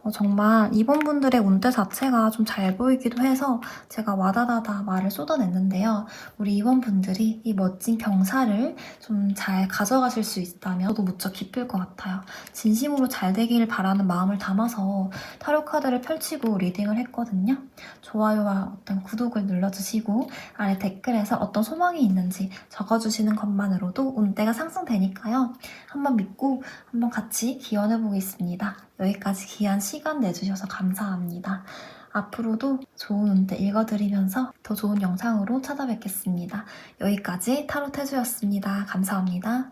정말 이번 분들의 운대 자체가 좀 잘 보이기도 해서 제가 와다다다 말을 쏟아냈는데요. 우리 이번 분들이 이 멋진 경사를 좀 잘 가져가실 수 있다면 저도 무척 기쁠 것 같아요. 진심으로 잘 되길 바라는 마음을 담아서 타로 카드를 펼치고 리딩을 했거든요. 좋아요와 어떤 구독을 눌러주시고 아래 댓글에서 어떤 소망이 있는지 적어주시는 것만으로도 운대가 상승되니까요. 한번 믿고 한번 같이 기원해보겠습니다. 여기까지 귀한 시간 내주셔서 감사합니다. 앞으로도 좋은 운대 읽어드리면서 더 좋은 영상으로 찾아뵙겠습니다. 여기까지 타로 태주였습니다. 감사합니다.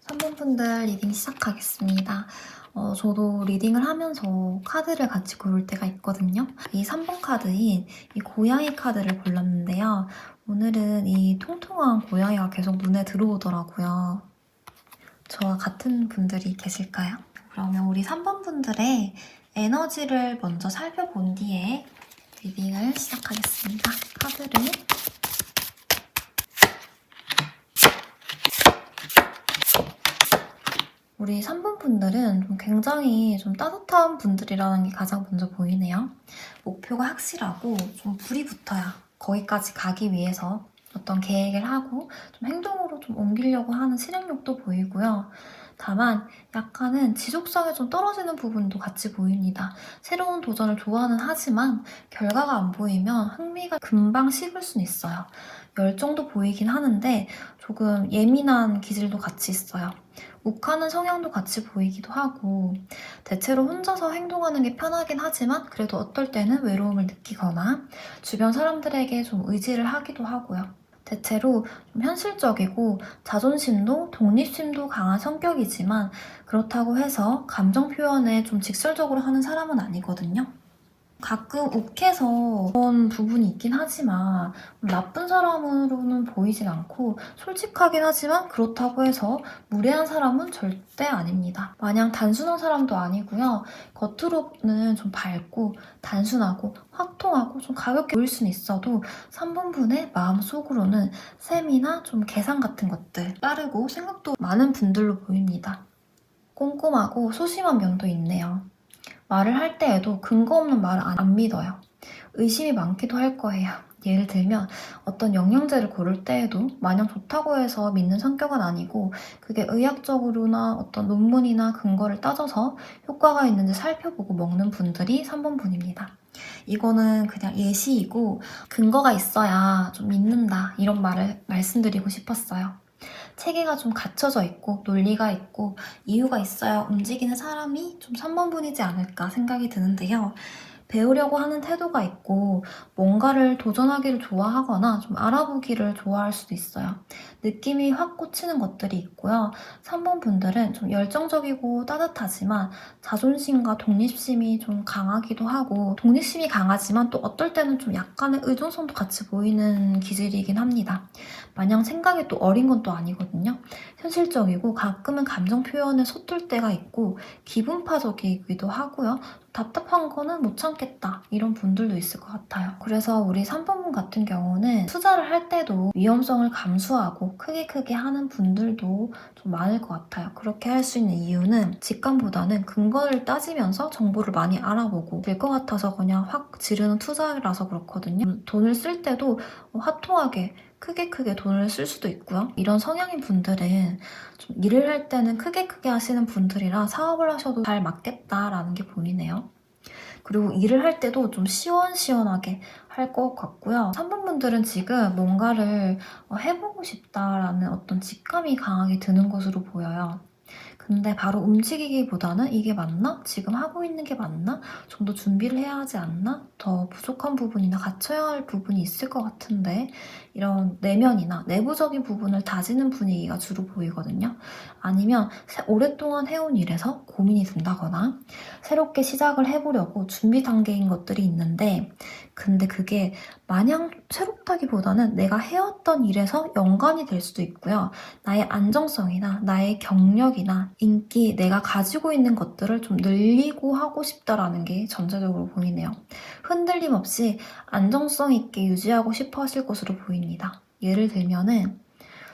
3번 분들 리딩 시작하겠습니다. 저도 리딩을 하면서 카드를 같이 고를 때가 있거든요. 이 3번 카드인 이 고양이 카드를 골랐는데요. 오늘은 이 통통한 고양이가 계속 눈에 들어오더라고요. 저와 같은 분들이 계실까요? 그러면 우리 3번 분들의 에너지를 먼저 살펴본 뒤에 리딩을 시작하겠습니다. 카드를 우리 3번 분들은 좀 굉장히 좀 따뜻한 분들이라는 게 가장 먼저 보이네요. 목표가 확실하고 좀 불이 붙어야 거기까지 가기 위해서 어떤 계획을 하고 좀 행동으로 좀 옮기려고 하는 실행력도 보이고요. 다만 약간은 지속성이 좀 떨어지는 부분도 같이 보입니다. 새로운 도전을 좋아는 하지만 결과가 안 보이면 흥미가 금방 식을 수는 있어요. 열정도 보이긴 하는데 조금 예민한 기질도 같이 있어요. 욱하는 성향도 같이 보이기도 하고 대체로 혼자서 행동하는 게 편하긴 하지만 그래도 어떨 때는 외로움을 느끼거나 주변 사람들에게 좀 의지를 하기도 하고요. 대체로 좀 현실적이고 자존심도 독립심도 강한 성격이지만 그렇다고 해서 감정 표현에 좀 직설적으로 하는 사람은 아니거든요. 가끔 욱해서 그런 부분이 있긴 하지만 나쁜 사람으로는 보이진 않고 솔직하긴 하지만 그렇다고 해서 무례한 사람은 절대 아닙니다. 마냥 단순한 사람도 아니고요. 겉으로는 좀 밝고 단순하고 확통하고 좀 가볍게 보일 수는 있어도 3번분의 마음속으로는 셈이나 좀 계산 같은 것들 빠르고 생각도 많은 분들로 보입니다. 꼼꼼하고 소심한 면도 있네요. 말을 할 때에도 근거 없는 말을 안 믿어요. 의심이 많기도 할 거예요. 예를 들면 어떤 영양제를 고를 때에도 마냥 좋다고 해서 믿는 성격은 아니고 그게 의학적으로나 어떤 논문이나 근거를 따져서 효과가 있는지 살펴보고 먹는 분들이 3번 분입니다. 이거는 그냥 예시이고 근거가 있어야 좀 믿는다 이런 말을 말씀드리고 싶었어요. 체계가 좀 갖춰져 있고 논리가 있고 이유가 있어야 움직이는 사람이 좀 3번 분이지 않을까 생각이 드는데요. 배우려고 하는 태도가 있고 뭔가를 도전하기를 좋아하거나 좀 알아보기를 좋아할 수도 있어요. 느낌이 확 꽂히는 것들이 있고요. 3번 분들은 좀 열정적이고 따뜻하지만 자존심과 독립심이 좀 강하기도 하고 독립심이 강하지만 또 어떨 때는 좀 약간의 의존성도 같이 보이는 기질이긴 합니다. 마냥 생각이 또 어린 건 또 아니거든요. 현실적이고 가끔은 감정 표현에 서툴 때가 있고 기분파적이기도 하고요. 답답한 거는 못 참겠다 이런 분들도 있을 것 같아요. 그래서 우리 3번분 같은 경우는 투자를 할 때도 위험성을 감수하고 크게 하는 분들도 좀 많을 것 같아요. 그렇게 할 수 있는 이유는 직감보다는 근거를 따지면서 정보를 많이 알아보고 될 것 같아서 그냥 확 지르는 투자라서 그렇거든요. 돈을 쓸 때도 화통하게 크게 돈을 쓸 수도 있고요. 이런 성향인 분들은 좀 일을 할 때는 크게 하시는 분들이라 사업을 하셔도 잘 맞겠다라는 게 보이네요. 그리고 일을 할 때도 좀 시원시원하게 할 것 같고요. 3번 분들은 지금 뭔가를 해보고 싶다라는 어떤 직감이 강하게 드는 것으로 보여요. 근데 바로 움직이기보다는 이게 맞나? 지금 하고 있는 게 맞나? 좀 더 준비를 해야 하지 않나? 더 부족한 부분이나 갖춰야 할 부분이 있을 것 같은데 이런 내면이나 내부적인 부분을 다지는 분위기가 주로 보이거든요. 아니면 오랫동안 해온 일에서 고민이 든다거나 새롭게 시작을 해보려고 준비 단계인 것들이 있는데, 근데 그게 마냥 새롭다기보다는 내가 해왔던 일에서 연관이 될 수도 있고요. 나의 안정성이나 나의 경력이나 인기, 내가 가지고 있는 것들을 좀 늘리고 하고 싶다라는 게 전체적으로 보이네요. 흔들림 없이 안정성 있게 유지하고 싶어 하실 것으로 보입니다. 예를 들면은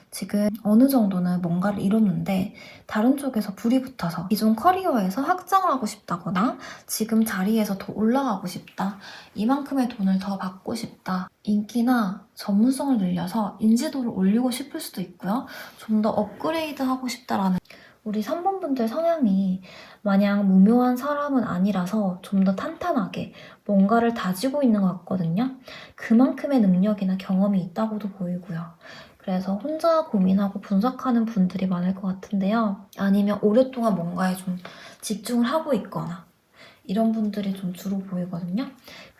지금 어느 정도는 뭔가를 이뤘는데 다른 쪽에서 불이 붙어서 기존 커리어에서 확장을 하고 싶다거나 지금 자리에서 더 올라가고 싶다, 이만큼의 돈을 더 받고 싶다, 인기나 전문성을 늘려서 인지도를 올리고 싶을 수도 있고요. 좀 더 업그레이드 하고 싶다라는, 우리 3번 분들 성향이 마냥 무묘한 사람은 아니라서 좀 더 탄탄하게 뭔가를 다지고 있는 것 같거든요. 그만큼의 능력이나 경험이 있다고도 보이고요. 그래서 혼자 고민하고 분석하는 분들이 많을 것 같은데요. 아니면 오랫동안 뭔가에 좀 집중을 하고 있거나 이런 분들이 좀 주로 보이거든요.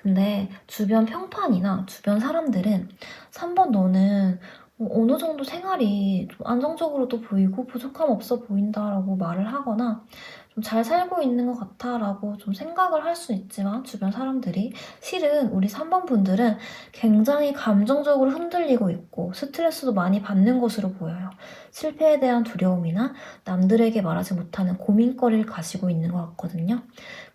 근데 주변 평판이나 주변 사람들은 3번 너는 어느 정도 생활이 좀 안정적으로도 보이고 부족함 없어 보인다라고 말을 하거나 좀 잘 살고 있는 것 같아라고 좀 생각을 할 수 있지만, 주변 사람들이 실은 우리 3번 분들은 굉장히 감정적으로 흔들리고 있고 스트레스도 많이 받는 것으로 보여요. 실패에 대한 두려움이나 남들에게 말하지 못하는 고민거리를 가지고 있는 것 같거든요.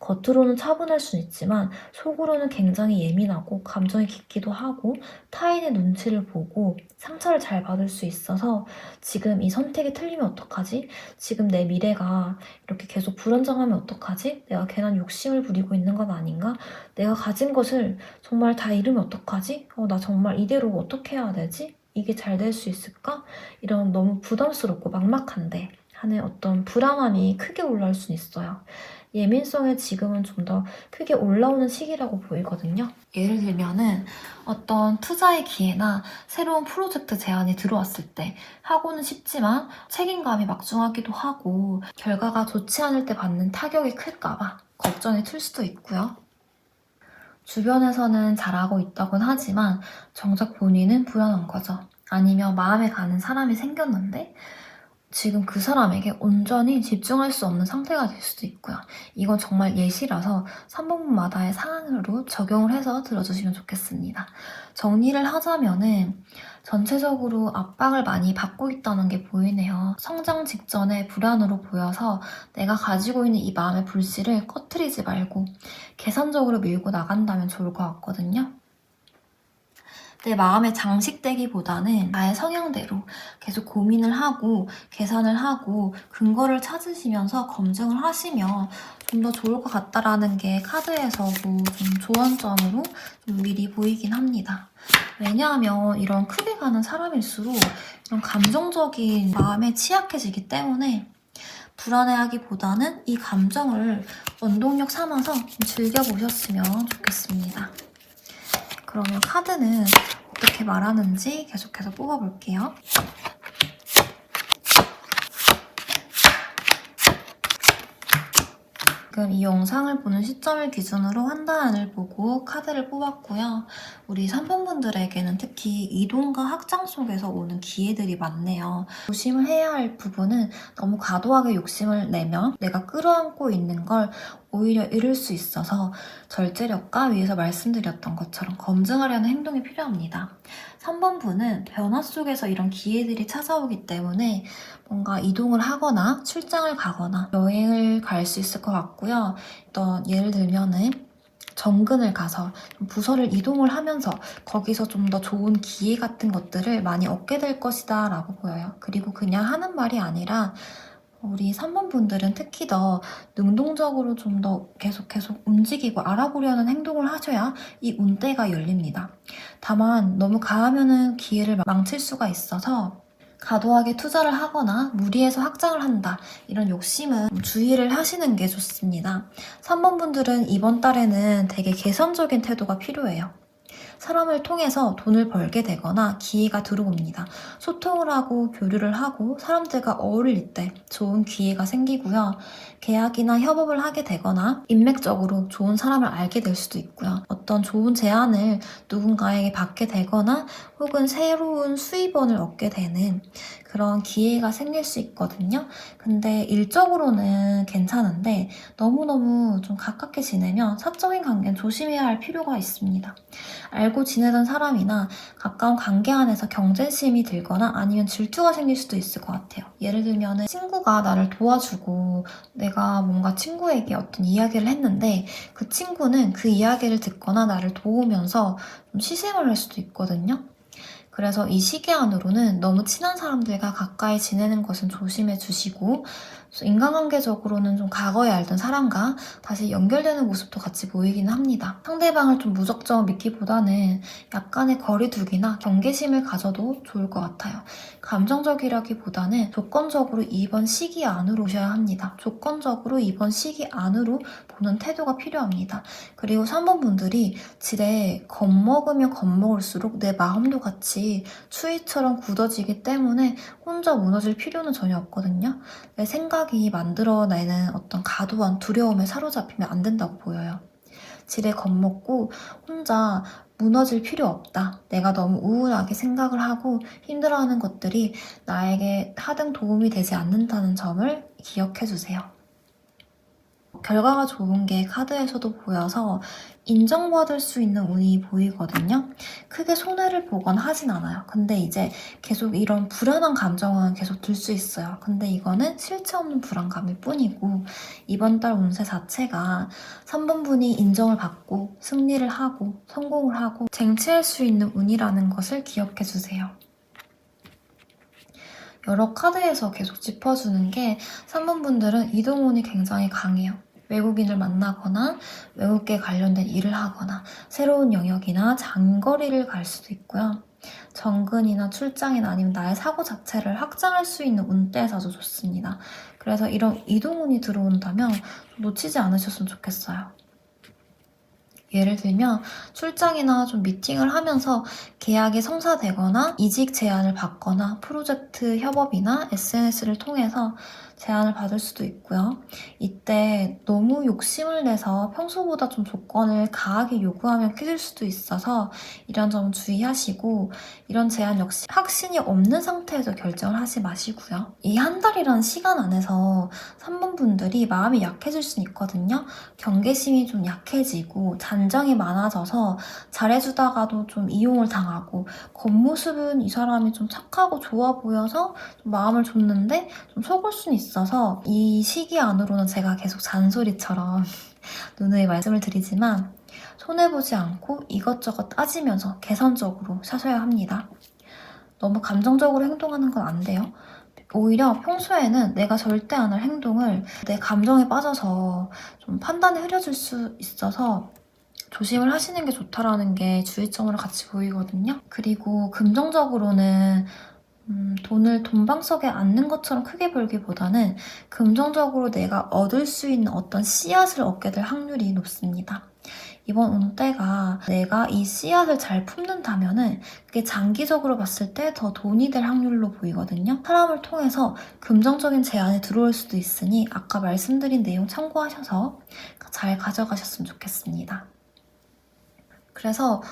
겉으로는 차분할 수는 있지만 속으로는 굉장히 예민하고 감정이 깊기도 하고 타인의 눈치를 보고 상처를 잘 받을 수 있어서 지금 이 선택이 틀리면 어떡하지? 지금 내 미래가 이렇게 계속 불안정하면 어떡하지? 내가 괜한 욕심을 부리고 있는 건 아닌가? 내가 가진 것을 정말 다 잃으면 어떡하지? 나 정말 이대로 어떻게 해야 되지? 이게 잘 될 수 있을까? 이런 너무 부담스럽고 막막한데 하는 어떤 불안함이 크게 올라올 수는 있어요. 예민성에 지금은 좀 더 크게 올라오는 시기라고 보이거든요. 예를 들면은 어떤 투자의 기회나 새로운 프로젝트 제안이 들어왔을 때 하고는 싶지만 책임감이 막중하기도 하고 결과가 좋지 않을 때 받는 타격이 클까봐 걱정이 클 수도 있고요. 주변에서는 잘하고 있다곤 하지만 정작 본인은 불안한 거죠. 아니면 마음에 가는 사람이 생겼는데 지금 그 사람에게 온전히 집중할 수 없는 상태가 될 수도 있고요. 이건 정말 예시라서 3번분마다의 상황으로 적용을 해서 들어주시면 좋겠습니다. 정리를 하자면은 전체적으로 압박을 많이 받고 있다는 게 보이네요. 성장 직전에 불안으로 보여서 내가 가지고 있는 이 마음의 불씨를 꺼트리지 말고 계산적으로 밀고 나간다면 좋을 것 같거든요. 내 마음에 장식되기보다는 나의 성향대로 계속 고민을 하고 계산을 하고 근거를 찾으시면서 검증을 하시면 좀 더 좋을 것 같다라는 게 카드에서도 좀 조언점으로 좀 미리 보이긴 합니다. 왜냐하면 이런 크게 가는 사람일수록 이런 감정적인 마음에 취약해지기 때문에 불안해하기보다는 이 감정을 원동력 삼아서 좀 즐겨보셨으면 좋겠습니다. 그러면 카드는 어떻게 말하는지 계속해서 뽑아볼게요. 지금 이 영상을 보는 시점을 기준으로 한다안을 보고 카드를 뽑았고요. 우리 3번 분들에게는 특히 이동과 확장 속에서 오는 기회들이 많네요. 조심을 해야 할 부분은 너무 과도하게 욕심을 내면 내가 끌어안고 있는 걸 오히려 잃을 수 있어서 절제력과 위에서 말씀드렸던 것처럼 검증하려는 행동이 필요합니다. 3번 분은 변화 속에서 이런 기회들이 찾아오기 때문에 뭔가 이동을 하거나 출장을 가거나 여행을 갈 수 있을 것 같고요. 예를 들면은 정근을 가서 부서를 이동을 하면서 거기서 좀 더 좋은 기회 같은 것들을 많이 얻게 될 것이다 라고 보여요. 그리고 그냥 하는 말이 아니라 우리 3번 분들은 특히 더 능동적으로 좀 더 계속 움직이고 알아보려는 행동을 하셔야 이 운대가 열립니다. 다만 너무 가하면은 기회를 망칠 수가 있어서 과도하게 투자를 하거나 무리해서 확장을 한다, 이런 욕심은 주의를 하시는 게 좋습니다. 3번 분들은 이번 달에는 되게 개선적인 태도가 필요해요. 사람을 통해서 돈을 벌게 되거나 기회가 들어옵니다. 소통을 하고 교류를 하고 사람들과 어울릴 때 좋은 기회가 생기고요. 계약이나 협업을 하게 되거나 인맥적으로 좋은 사람을 알게 될 수도 있고요. 어떤 좋은 제안을 누군가에게 받게 되거나 혹은 새로운 수입원을 얻게 되는 그런 기회가 생길 수 있거든요. 근데 일적으로는 괜찮은데 너무너무 좀 가깝게 지내면 사적인 관계는 조심해야 할 필요가 있습니다. 알고 지내던 사람이나 가까운 관계 안에서 경쟁심이 들거나 아니면 질투가 생길 수도 있을 것 같아요. 예를 들면 친구가 나를 도와주고 내가 뭔가 친구에게 어떤 이야기를 했는데 그 친구는 그 이야기를 듣거나 나를 도우면서 좀 시샘을 할 수도 있거든요. 그래서 이 시기 안으로는 너무 친한 사람들과 가까이 지내는 것은 조심해 주시고 인간관계적으로는 좀 과거에 알던 사람과 다시 연결되는 모습도 같이 보이기는 합니다. 상대방을 좀 무작정 믿기보다는 약간의 거리두기나 경계심을 가져도 좋을 것 같아요. 감정적이라기보다는 조건적으로 이번 시기 안으로 오셔야 합니다. 조건적으로 이번 시기 안으로 보는 태도가 필요합니다. 그리고 3번 분들이 지레 겁먹으면 겁먹을수록 내 마음도 같이 추위처럼 굳어지기 때문에 혼자 무너질 필요는 전혀 없거든요. 내 생각이 만들어내는 어떤 과도한 두려움에 사로잡히면 안 된다고 보여요. 지레 겁먹고 혼자 무너질 필요 없다. 내가 너무 우울하게 생각을 하고 힘들어하는 것들이 나에게 하등 도움이 되지 않는다는 점을 기억해 주세요. 결과가 좋은 게 카드에서도 보여서 인정받을 수 있는 운이 보이거든요. 크게 손해를 보거나 하진 않아요. 근데 이제 계속 이런 불안한 감정은 계속 들 수 있어요. 근데 이거는 실체 없는 불안감일 뿐이고 이번 달 운세 자체가 3번 분이 인정을 받고 승리를 하고 성공을 하고 쟁취할 수 있는 운이라는 것을 기억해 주세요. 여러 카드에서 계속 짚어주는 게 3번 분들은 이동운이 굉장히 강해요. 외국인을 만나거나 외국계 관련된 일을 하거나 새로운 영역이나 장거리를 갈 수도 있고요. 정근이나 출장이나 아니면 나의 사고 자체를 확장할 수 있는 운대에서 아주 좋습니다. 그래서 이런 이동운이 들어온다면 놓치지 않으셨으면 좋겠어요. 예를 들면 출장이나 좀 미팅을 하면서 계약이 성사되거나 이직 제안을 받거나 프로젝트 협업이나 SNS를 통해서 제안을 받을 수도 있고요. 이때 너무 욕심을 내서 평소보다 좀 조건을 가하게 요구하면 깨질 수도 있어서 이런 점 주의하시고 이런 제안 역시 확신이 없는 상태에서 결정을 하지 마시고요. 이 한 달이라는 시간 안에서 3번 분들이 마음이 약해질 수는 있거든요. 경계심이 좀 약해지고 잔정이 많아져서 잘해주다가도 좀 이용을 당하고 겉모습은 이 사람이 좀 착하고 좋아 보여서 좀 마음을 줬는데 좀 속을 수는 있어서 이 시기 안으로는 제가 계속 잔소리처럼 누누이 말씀을 드리지만 손해보지 않고 이것저것 따지면서 계산적으로 사셔야 합니다. 너무 감정적으로 행동하는 건 안 돼요. 오히려 평소에는 내가 절대 안 할 행동을 내 감정에 빠져서 좀 판단이 흐려질 수 있어서 조심을 하시는 게 좋다라는 게 주의점으로 같이 보이거든요. 그리고 긍정적으로는 돈을 돈방석에 앉는 것처럼 크게 벌기보다는 긍정적으로 내가 얻을 수 있는 어떤 씨앗을 얻게 될 확률이 높습니다. 이번 운때가 내가 이 씨앗을 잘 품는다면은 그게 장기적으로 봤을 때 더 돈이 될 확률로 보이거든요. 사람을 통해서 금전적인 제안이 들어올 수도 있으니 아까 말씀드린 내용 참고하셔서 잘 가져가셨으면 좋겠습니다. 그래서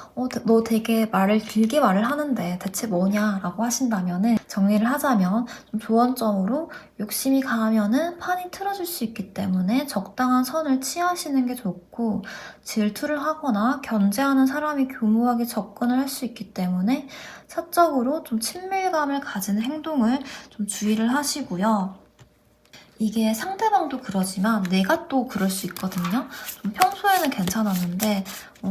너 되게 말을 길게 말을 하는데 대체 뭐냐라고 하신다면은 정리를 하자면 좀 조언점으로 욕심이 강하면은 판이 틀어질 수 있기 때문에 적당한 선을 취하시는 게 좋고 질투를 하거나 견제하는 사람이 교묘하게 접근을 할 수 있기 때문에 사적으로 좀 친밀감을 가지는 행동을 좀 주의를 하시고요. 이게 상대방도 그러지만 내가 또 그럴 수 있거든요. 좀 평소에는 괜찮았는데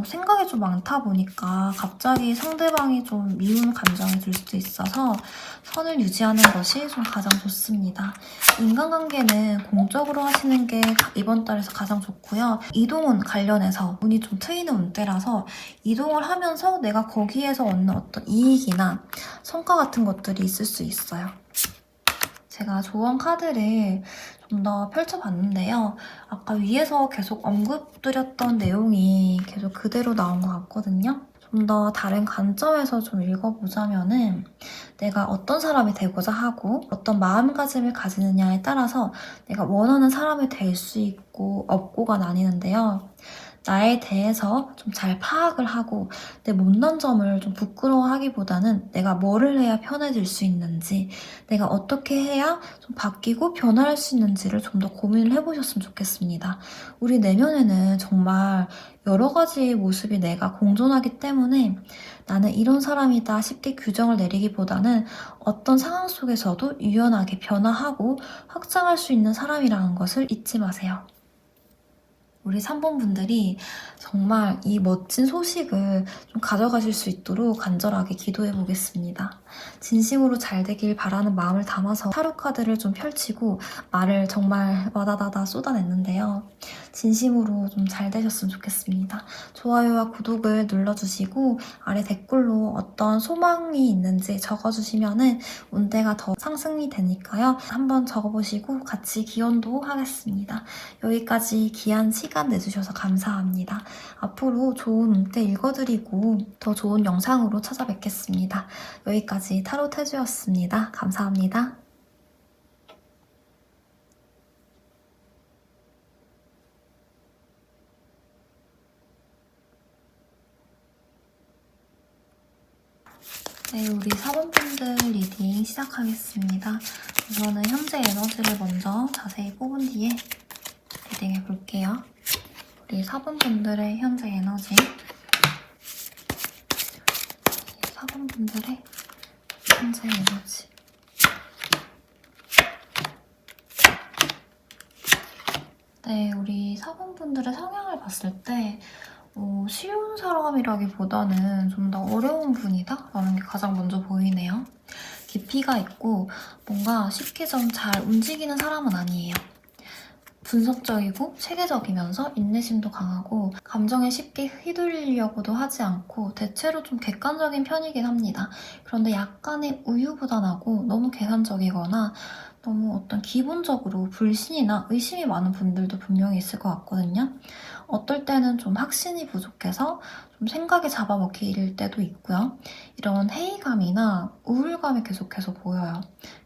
생각이 좀 많다 보니까 갑자기 상대방이 좀 미운 감정이 들 수도 있어서 선을 유지하는 것이 좀 가장 좋습니다. 인간관계는 공적으로 하시는 게 이번 달에서 가장 좋고요. 이동운 관련해서 운이 좀 트이는 운때라서 이동을 하면서 내가 거기에서 얻는 어떤 이익이나 성과 같은 것들이 있을 수 있어요. 제가 조언 카드를 좀 더 펼쳐봤는데요. 아까 위에서 계속 언급드렸던 내용이 계속 그대로 나온 것 같거든요. 좀 더 다른 관점에서 좀 읽어보자면은 내가 어떤 사람이 되고자 하고 어떤 마음가짐을 가지느냐에 따라서 내가 원하는 사람이 될 수 있고 없고가 나뉘는데요. 나에 대해서 좀 잘 파악을 하고 내 못난 점을 좀 부끄러워하기보다는 내가 뭐를 해야 편해질 수 있는지, 내가 어떻게 해야 좀 바뀌고 변화할 수 있는지를 좀 더 고민을 해보셨으면 좋겠습니다. 우리 내면에는 정말 여러 가지 모습이 내가 공존하기 때문에 나는 이런 사람이다 쉽게 규정을 내리기보다는 어떤 상황 속에서도 유연하게 변화하고 확장할 수 있는 사람이라는 것을 잊지 마세요. 우리 3번 분들이 정말 이 멋진 소식을 좀 가져가실 수 있도록 간절하게 기도해 보겠습니다. 진심으로 잘 되길 바라는 마음을 담아서 타로 카드를 좀 펼치고 말을 정말 와다다다 쏟아냈는데요. 진심으로 좀 잘 되셨으면 좋겠습니다. 좋아요와 구독을 눌러주시고 아래 댓글로 어떤 소망이 있는지 적어주시면은 운대가 더 상승이 되니까요. 한번 적어보시고 같이 기원도 하겠습니다. 여기까지 귀한 시간 내주셔서 감사합니다. 앞으로 좋은 운대 읽어드리고 더 좋은 영상으로 찾아뵙겠습니다. 여기까지 타로 태주였습니다. 감사합니다. 네, 우리 4번분들 리딩 시작하겠습니다. 우선은 현재 에너지를 먼저 자세히 뽑은 뒤에 리딩해 볼게요. 우리 4번분들의 현재 에너지, 4번분들의 현재 에너지. 네, 우리 4번분들의 성향을 봤을 때 쉬운 사람이라기보다는 좀 더 어려운 분이다? 라는 게 가장 먼저 보이네요. 깊이가 있고 뭔가 쉽게 좀 잘 움직이는 사람은 아니에요. 분석적이고 체계적이면서 인내심도 강하고 감정에 쉽게 휘둘리려고도 하지 않고 대체로 좀 객관적인 편이긴 합니다. 그런데 약간의 우유부단하고 너무 계산적이거나 너무 어떤 기본적으로 불신이나 의심이 많은 분들도 분명히 있을 것 같거든요. 어떨 때는 좀 확신이 부족해서 좀 생각에 잡아먹힐 때도 있고요. 이런 회의감이나 우울감이 계속해서 보여요.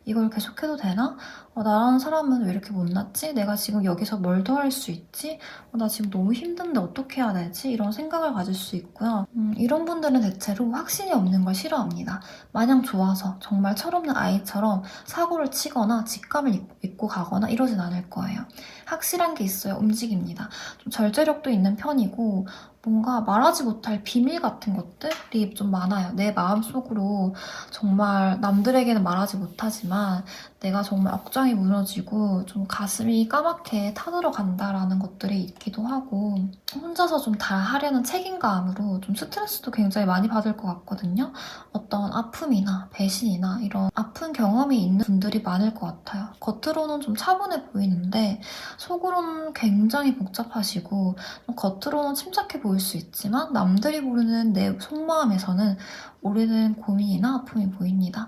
이걸 계속해도 되나? 나라는 사람은 왜 이렇게 못났지? 내가 지금 여기서 뭘 더 할 수 있지? 나 지금 너무 힘든데 어떻게 해야 되지? 이런 생각을 가질 수 있고요. 이런 분들은 대체로 확신이 없는 걸 싫어합니다. 마냥 좋아서 정말 철없는 아이처럼 사고를 치거나 직감을 믿고 가거나 이러진 않을 거예요. 확실한 게 있어야 움직입니다. 좀 절제력도 있는 편이고 뭔가 말하지 못할 비밀 같은 것들이 좀 많아요. 내 마음속으로 정말 남들에게는 말하지 못하지만 내가 정말 억장이 무너지고 좀 가슴이 까맣게 타들어간다라는 것들이 있기도 하고 혼자서 좀 다 하려는 책임감으로 좀 스트레스도 굉장히 많이 받을 것 같거든요. 어떤 아픔이나 배신이나 이런 아픈 경험이 있는 분들이 많을 것 같아요. 겉으로는 좀 차분해 보이는데 속으로는 굉장히 복잡하시고 겉으로는 침착해 보일 수 있지만 남들이 모르는 내 속마음에서는 오래된 고민이나 아픔이 보입니다.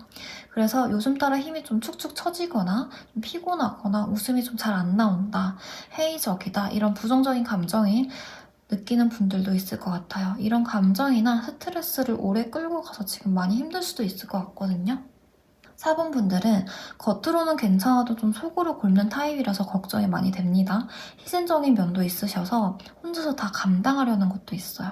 그래서 요즘 따라 힘이 좀 축축 처지거나 좀 피곤하거나 웃음이 좀 잘 안 나온다, 회의적이다 이런 부정적인 감정이 느끼는 분들도 있을 것 같아요. 이런 감정이나 스트레스를 오래 끌고 가서 지금 많이 힘들 수도 있을 것 같거든요. 4번 분들은 겉으로는 괜찮아도 좀 속으로 곪는 타입이라서 걱정이 많이 됩니다. 희생적인 면도 있으셔서 혼자서 다 감당하려는 것도 있어요.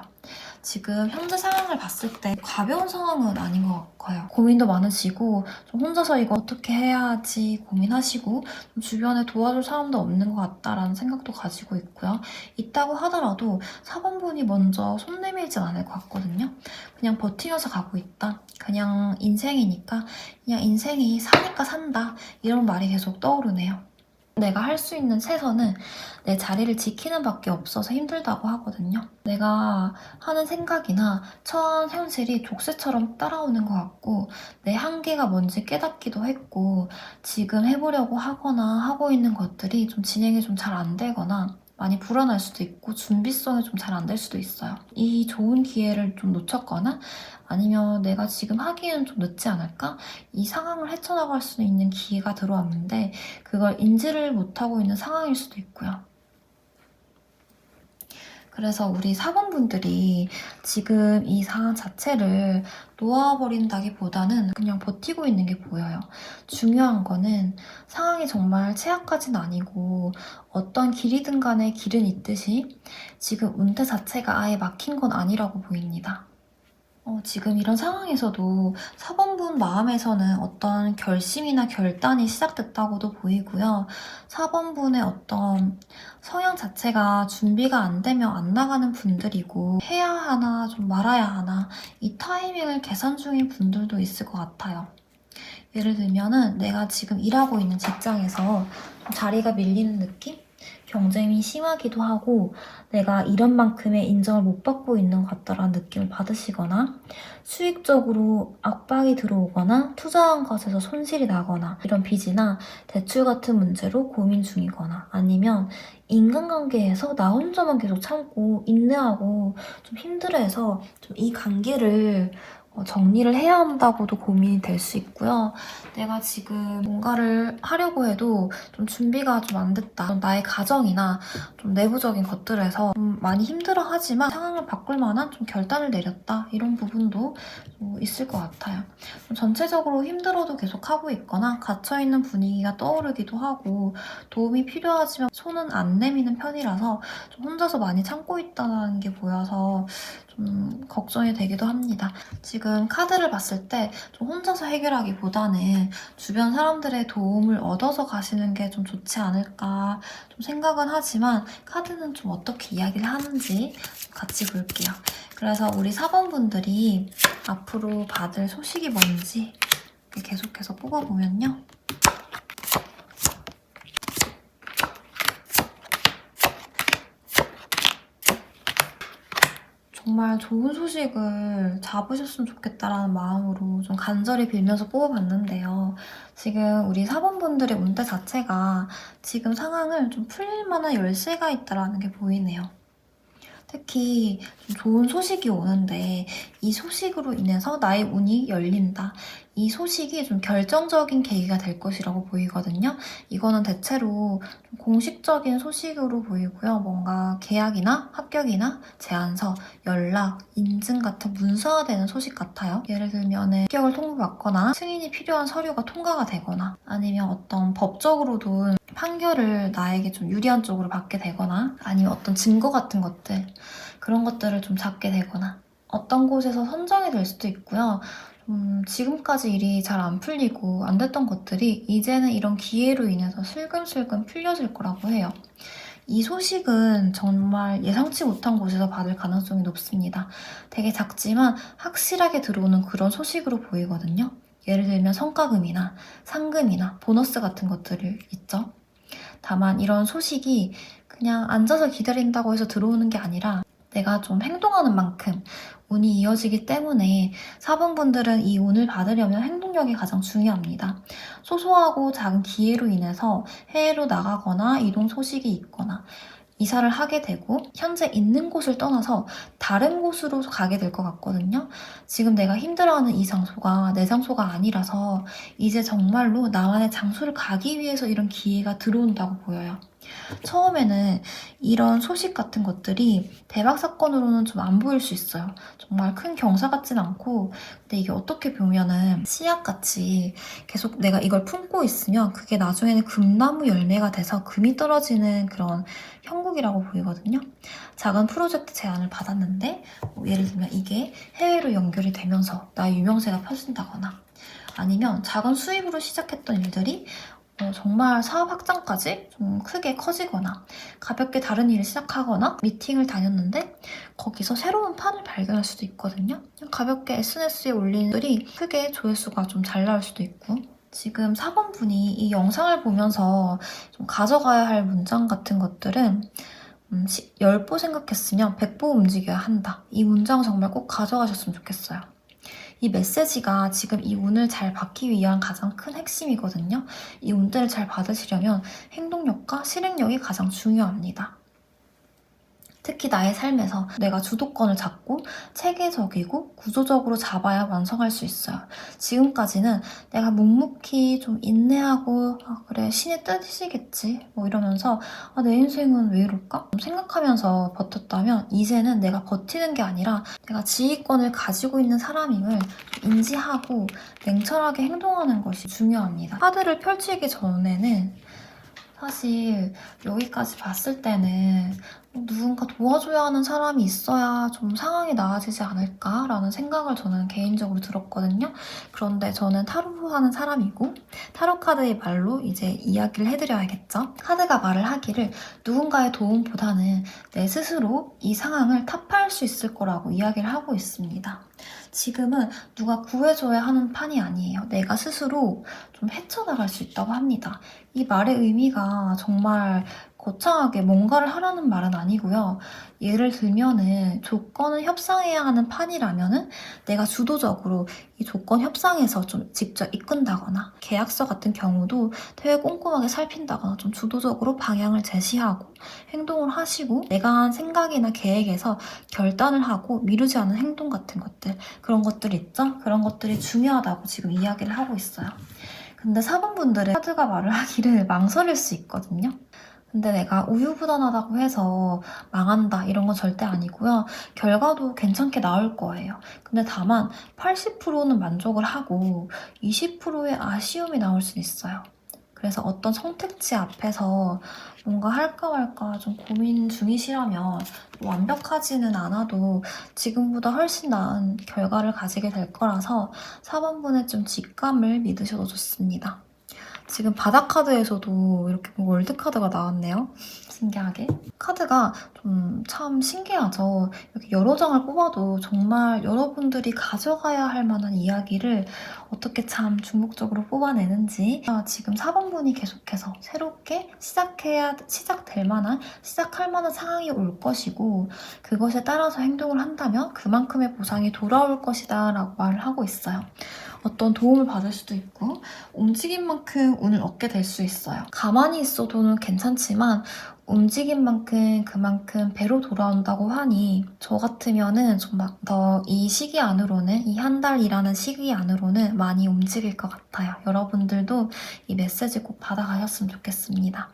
지금 현재 상황을 봤을 때 가벼운 상황은 아닌 것 같아요. 고민도 많으시고 좀 혼자서 이거 어떻게 해야 하지 고민하시고 좀 주변에 도와줄 사람도 없는 것 같다라는 생각도 가지고 있고요. 있다고 하더라도 4번분이 먼저 손 내밀진 않을 것 같거든요. 그냥 버티면서 가고 있다. 그냥 인생이니까 그냥 인생이 사니까 산다. 이런 말이 계속 떠오르네요. 내가 할 수 있는 최선은 내 자리를 지키는 밖에 없어서 힘들다고 하거든요. 내가 하는 생각이나 처한 현실이 족쇄처럼 따라오는 것 같고 내 한계가 뭔지 깨닫기도 했고 지금 해보려고 하거나 하고 있는 것들이 좀 진행이 좀 잘 안 되거나 많이 불안할 수도 있고 준비성이 좀 잘 안 될 수도 있어요. 이 좋은 기회를 좀 놓쳤거나 아니면 내가 지금 하기에는 좀 늦지 않을까? 이 상황을 헤쳐나갈 수 있는 기회가 들어왔는데 그걸 인지를 못하고 있는 상황일 수도 있고요. 그래서 우리 사범분들이 지금 이 상황 자체를 놓아버린다기보다는 그냥 버티고 있는 게 보여요. 중요한 거는 상황이 정말 최악까지는 아니고 어떤 길이든 간에 길은 있듯이 지금 운대 자체가 아예 막힌 건 아니라고 보입니다. 지금 이런 상황에서도 사범분 마음에서는 어떤 결심이나 결단이 시작됐다고도 보이고요. 사범분의 어떤 성향 자체가 준비가 안 되면 안 나가는 분들이고 해야 하나 좀 말아야 하나 이 타이밍을 계산 중인 분들도 있을 것 같아요. 예를 들면은 내가 지금 일하고 있는 직장에서 자리가 밀리는 느낌? 경쟁이 심하기도 하고 내가 이런 만큼의 인정을 못 받고 있는 것 같다라는 느낌을 받으시거나 수익적으로 압박이 들어오거나 투자한 것에서 손실이 나거나 이런 빚이나 대출 같은 문제로 고민 중이거나 아니면 인간관계에서 나 혼자만 계속 참고 인내하고 좀 힘들어해서 좀 이 관계를 정리를 해야 한다고도 고민이 될 수 있고요. 내가 지금 뭔가를 하려고 해도 좀 준비가 좀 안 됐다. 좀 나의 가정이나 좀 내부적인 것들에서 좀 많이 힘들어하지만 상황을 바꿀 만한 좀 결단을 내렸다. 이런 부분도 좀 있을 것 같아요. 좀 전체적으로 힘들어도 계속 하고 있거나 갇혀있는 분위기가 떠오르기도 하고 도움이 필요하지만 손은 안 내미는 편이라서 좀 혼자서 많이 참고 있다는 게 보여서 좀 걱정이 되기도 합니다. 지금 카드를 봤을 때 좀 혼자서 해결하기보다는 주변 사람들의 도움을 얻어서 가시는 게 좀 좋지 않을까 좀 생각은 하지만 카드는 좀 어떻게 이야기를 하는지 같이 볼게요. 그래서 우리 사번분들이 앞으로 받을 소식이 뭔지 계속해서 뽑아보면요. 정말 좋은 소식을 잡으셨으면 좋겠다라는 마음으로 좀 간절히 빌면서 뽑아봤는데요. 지금 우리 사범분들의 운대 자체가 지금 상황을 좀 풀릴 만한 열쇠가 있다는 게 보이네요. 특히 좀 좋은 소식이 오는데 이 소식으로 인해서 나의 운이 열린다. 이 소식이 좀 결정적인 계기가 될 것이라고 보이거든요. 이거는 대체로 좀 공식적인 소식으로 보이고요. 뭔가 계약이나 합격이나 제안서, 연락, 인증 같은 문서화되는 소식 같아요. 예를 들면 합격을 통보받거나 승인이 필요한 서류가 통과가 되거나 아니면 어떤 법적으로도 판결을 나에게 좀 유리한 쪽으로 받게 되거나 아니면 어떤 증거 같은 것들 그런 것들을 좀 잡게 되거나 어떤 곳에서 선정이 될 수도 있고요. 지금까지 일이 잘 안 풀리고 안 됐던 것들이 이제는 이런 기회로 인해서 슬금슬금 풀려질 거라고 해요. 이 소식은 정말 예상치 못한 곳에서 받을 가능성이 높습니다. 되게 작지만 확실하게 들어오는 그런 소식으로 보이거든요. 예를 들면 성과금이나 상금이나 보너스 같은 것들을 있죠. 다만 이런 소식이 그냥 앉아서 기다린다고 해서 들어오는 게 아니라 내가 좀 행동하는 만큼 운이 이어지기 때문에 사분분들은 이 운을 받으려면 행동력이 가장 중요합니다. 소소하고 작은 기회로 인해서 해외로 나가거나 이동 소식이 있거나 이사를 하게 되고 현재 있는 곳을 떠나서 다른 곳으로 가게 될 것 같거든요. 지금 내가 힘들어하는 이 장소가 내 장소가 아니라서 이제 정말로 나만의 장소를 가기 위해서 이런 기회가 들어온다고 보여요. 처음에는 이런 소식 같은 것들이 대박 사건으로는 좀 안 보일 수 있어요. 정말 큰 경사 같진 않고 근데 이게 어떻게 보면은 씨앗같이 계속 내가 이걸 품고 있으면 그게 나중에는 금나무 열매가 돼서 금이 떨어지는 그런 형국이라고 보이거든요. 작은 프로젝트 제안을 받았는데 예를 들면 이게 해외로 연결이 되면서 나의 유명세가 펴진다거나 아니면 작은 수입으로 시작했던 일들이 정말 사업 확장까지 좀 크게 커지거나 가볍게 다른 일을 시작하거나 미팅을 다녔는데 거기서 새로운 판을 발견할 수도 있거든요. 가볍게 SNS에 올리는 글이 크게 조회수가 좀 잘 나올 수도 있고 지금 사범분이 이 영상을 보면서 좀 가져가야 할 문장 같은 것들은 10보 생각했으면 100보 움직여야 한다. 이 문장 정말 꼭 가져가셨으면 좋겠어요. 이 메시지가 지금 이 운을 잘 받기 위한 가장 큰 핵심이거든요. 이 운들을 잘 받으시려면 행동력과 실행력이 가장 중요합니다. 특히 나의 삶에서 내가 주도권을 잡고 체계적이고 구조적으로 잡아야 완성할 수 있어요. 지금까지는 내가 묵묵히 좀 인내하고 그래 신의 뜻이겠지 뭐 이러면서 내 인생은 왜 이럴까? 생각하면서 버텼다면 이제는 내가 버티는 게 아니라 내가 지휘권을 가지고 있는 사람임을 인지하고 냉철하게 행동하는 것이 중요합니다. 카드를 펼치기 전에는 사실 여기까지 봤을 때는 누군가 도와줘야 하는 사람이 있어야 좀 상황이 나아지지 않을까라는 생각을 저는 개인적으로 들었거든요. 그런데 저는 타로 하는 사람이고 타로 카드의 말로 이제 이야기를 해드려야겠죠. 카드가 말을 하기를 누군가의 도움보다는 내 스스로 이 상황을 타파할 수 있을 거라고 이야기를 하고 있습니다. 지금은 누가 구해줘야 하는 판이 아니에요. 내가 스스로 좀 헤쳐나갈 수 있다고 합니다. 이 말의 의미가 정말 거창하게 뭔가를 하라는 말은 아니고요. 예를 들면은 조건을 협상해야 하는 판이라면은 내가 주도적으로 이 조건 협상에서 좀 직접 이끈다거나 계약서 같은 경우도 되게 꼼꼼하게 살핀다거나 좀 주도적으로 방향을 제시하고 행동을 하시고 내가 한 생각이나 계획에서 결단을 하고 미루지 않은 행동 같은 것들 그런 것들 있죠? 그런 것들이 중요하다고 지금 이야기를 하고 있어요. 근데 4번분들은 카드가 말을 하기를 망설일 수 있거든요. 근데 내가 우유부단하다고 해서 망한다 이런 건 절대 아니고요. 결과도 괜찮게 나올 거예요. 근데 다만 80%는 만족을 하고 20%의 아쉬움이 나올 수 있어요. 그래서 어떤 선택지 앞에서 뭔가 할까 말까 좀 고민 중이시라면 완벽하지는 않아도 지금보다 훨씬 나은 결과를 가지게 될 거라서 4번분의 좀 직감을 믿으셔도 좋습니다. 지금 바닥 카드에서도 이렇게 월드 카드가 나왔네요. 신기하게. 카드가 좀 참 신기하죠. 이렇게 여러 장을 뽑아도 정말 여러분들이 가져가야 할 만한 이야기를 어떻게 참 중복적으로 뽑아내는지 지금 4번분이 계속해서 새롭게 시작될 만한, 시작할 만한 상황이 올 것이고 그것에 따라서 행동을 한다면 그만큼의 보상이 돌아올 것이다 라고 말을 하고 있어요. 어떤 도움을 받을 수도 있고 움직인 만큼 운을 얻게 될 수 있어요. 가만히 있어도는 괜찮지만 움직인 만큼 그만큼 배로 돌아온다고 하니 저 같으면은 좀 막 더 이 시기 안으로는 이 한 달이라는 시기 안으로는 많이 움직일 것 같아요. 여러분들도 이 메시지 꼭 받아가셨으면 좋겠습니다.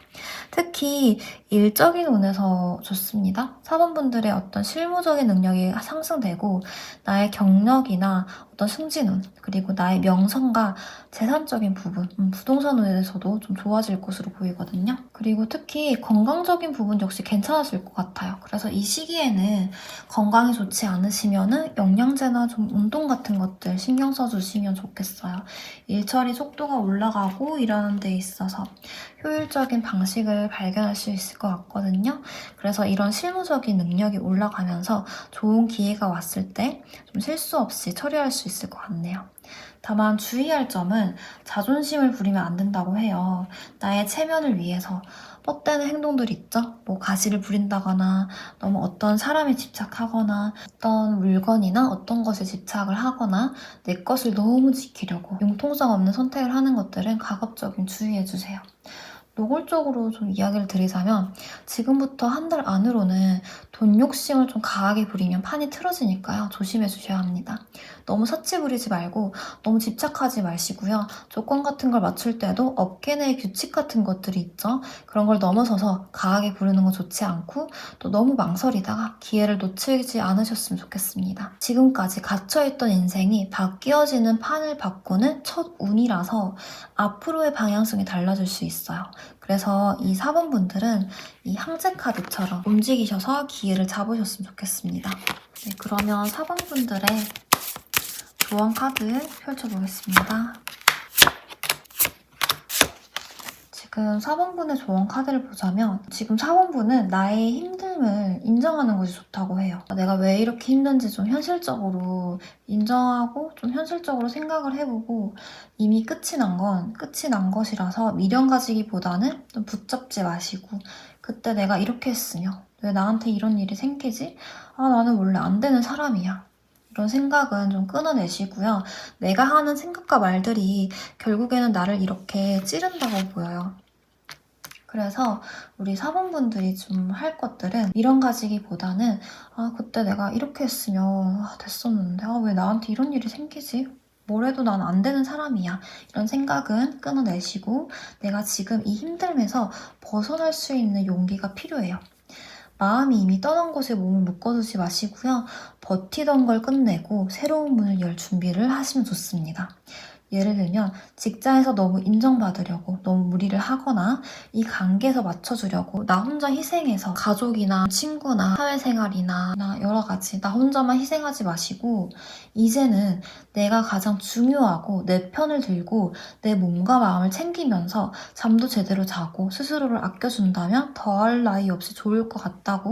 특히 일적인 운에서 좋습니다. 4번분들의 어떤 실무적인 능력이 상승되고 나의 경력이나 어떤 승진운 그리고 나의 명성과 재산적인 부분 부동산 운에서도 좀 좋아질 것으로 보이거든요. 그리고 특히 건강적인 부분 역시 괜찮아질 것 같아요. 그래서 이 시기에는 건강이 좋지 않으시면은 영양제나 좀 운동 같은 것들 신경 써주시면 좋겠어요. 일처리 속도가 올라가고 이러는 데 있어서 효율적인 방식을 발견할 수 있을 것 같거든요. 그래서 이런 실무적인 능력이 올라가면서 좋은 기회가 왔을 때 좀 실수 없이 처리할 수 있을 것 같네요. 다만 주의할 점은 자존심을 부리면 안 된다고 해요. 나의 체면을 위해서 뻗대는 행동들 있죠? 뭐 가시를 부린다거나 너무 어떤 사람에 집착하거나 어떤 물건이나 어떤 것에 집착을 하거나 내 것을 너무 지키려고 융통성 없는 선택을 하는 것들은 가급적인 주의해주세요. 노골적으로 좀 이야기를 드리자면 지금부터 한 달 안으로는 돈 욕심을 좀 강하게 부리면 판이 틀어지니까요. 조심해 주셔야 합니다. 너무 사치 부리지 말고 너무 집착하지 마시고요. 조건 같은 걸 맞출 때도 업계 내 규칙 같은 것들이 있죠. 그런 걸 넘어서서 강하게 부르는 건 좋지 않고 또 너무 망설이다가 기회를 놓치지 않으셨으면 좋겠습니다. 지금까지 갇혀있던 인생이 바뀌어지는 판을 바꾸는 첫 운이라서 앞으로의 방향성이 달라질 수 있어요. 그래서 이 4번분들은 이 항제 카드처럼 움직이셔서 기회를 잡으셨으면 좋겠습니다. 네, 그러면 4번분들의 조언 카드 펼쳐보겠습니다. 지금 4번분의 조언 카드를 보자면 지금 4번분은 나의 힘듦을 인정하는 것이 좋다고 해요. 내가 왜 이렇게 힘든지 좀 현실적으로 인정하고 좀 현실적으로 생각을 해보고 이미 끝이 난 것이라서 미련 가지기보다는 좀 붙잡지 마시고 그때 내가 이렇게 했으면 왜 나한테 이런 일이 생기지? 나는 원래 안 되는 사람이야. 이런 생각은 좀 끊어내시고요. 내가 하는 생각과 말들이 결국에는 나를 이렇게 찌른다고 보여요. 그래서 우리 사본분들이 좀 할 것들은 이런 가지기보다는 그때 내가 이렇게 했으면 됐었는데 왜 나한테 이런 일이 생기지? 뭘 해도 난 안 되는 사람이야. 이런 생각은 끊어내시고 내가 지금 이 힘듦에서 벗어날 수 있는 용기가 필요해요. 마음이 이미 떠난 곳에 몸을 묶어두지 마시고요. 버티던 걸 끝내고 새로운 문을 열 준비를 하시면 좋습니다. 예를 들면 직장에서 너무 인정받으려고 너무 무리를 하거나 이 관계에서 맞춰주려고 나 혼자 희생해서 가족이나 친구나 사회생활이나 여러 가지 나 혼자만 희생하지 마시고 이제는 내가 가장 중요하고 내 편을 들고 내 몸과 마음을 챙기면서 잠도 제대로 자고 스스로를 아껴준다면 더할 나위 없이 좋을 것 같다고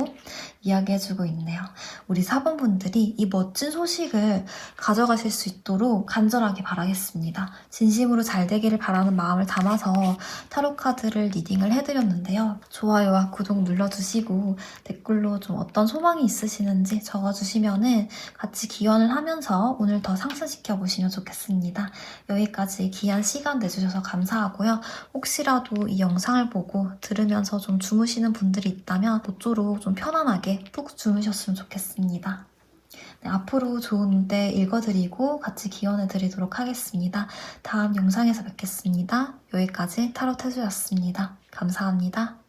이야기해주고 있네요. 우리 사본분들이 이 멋진 소식을 가져가실 수 있도록 간절하게 바라겠습니다. 진심으로 잘 되기를 바라는 마음을 담아서 타로 카드를 리딩을 해드렸는데요. 좋아요와 구독 눌러주시고 댓글로 좀 어떤 소망이 있으시는지 적어주시면은 같이 기원을 하면서 오늘 더 상승시켜 보시면 좋겠습니다. 여기까지 귀한 시간 내주셔서 감사하고요. 혹시라도 이 영상을 보고 들으면서 좀 주무시는 분들이 있다면 모쪼록 좀 편안하게 푹 주무셨으면 좋겠습니다. 네, 앞으로 좋은 때 읽어드리고 같이 기원해드리도록 하겠습니다. 다음 영상에서 뵙겠습니다. 여기까지 타로 태주였습니다. 감사합니다.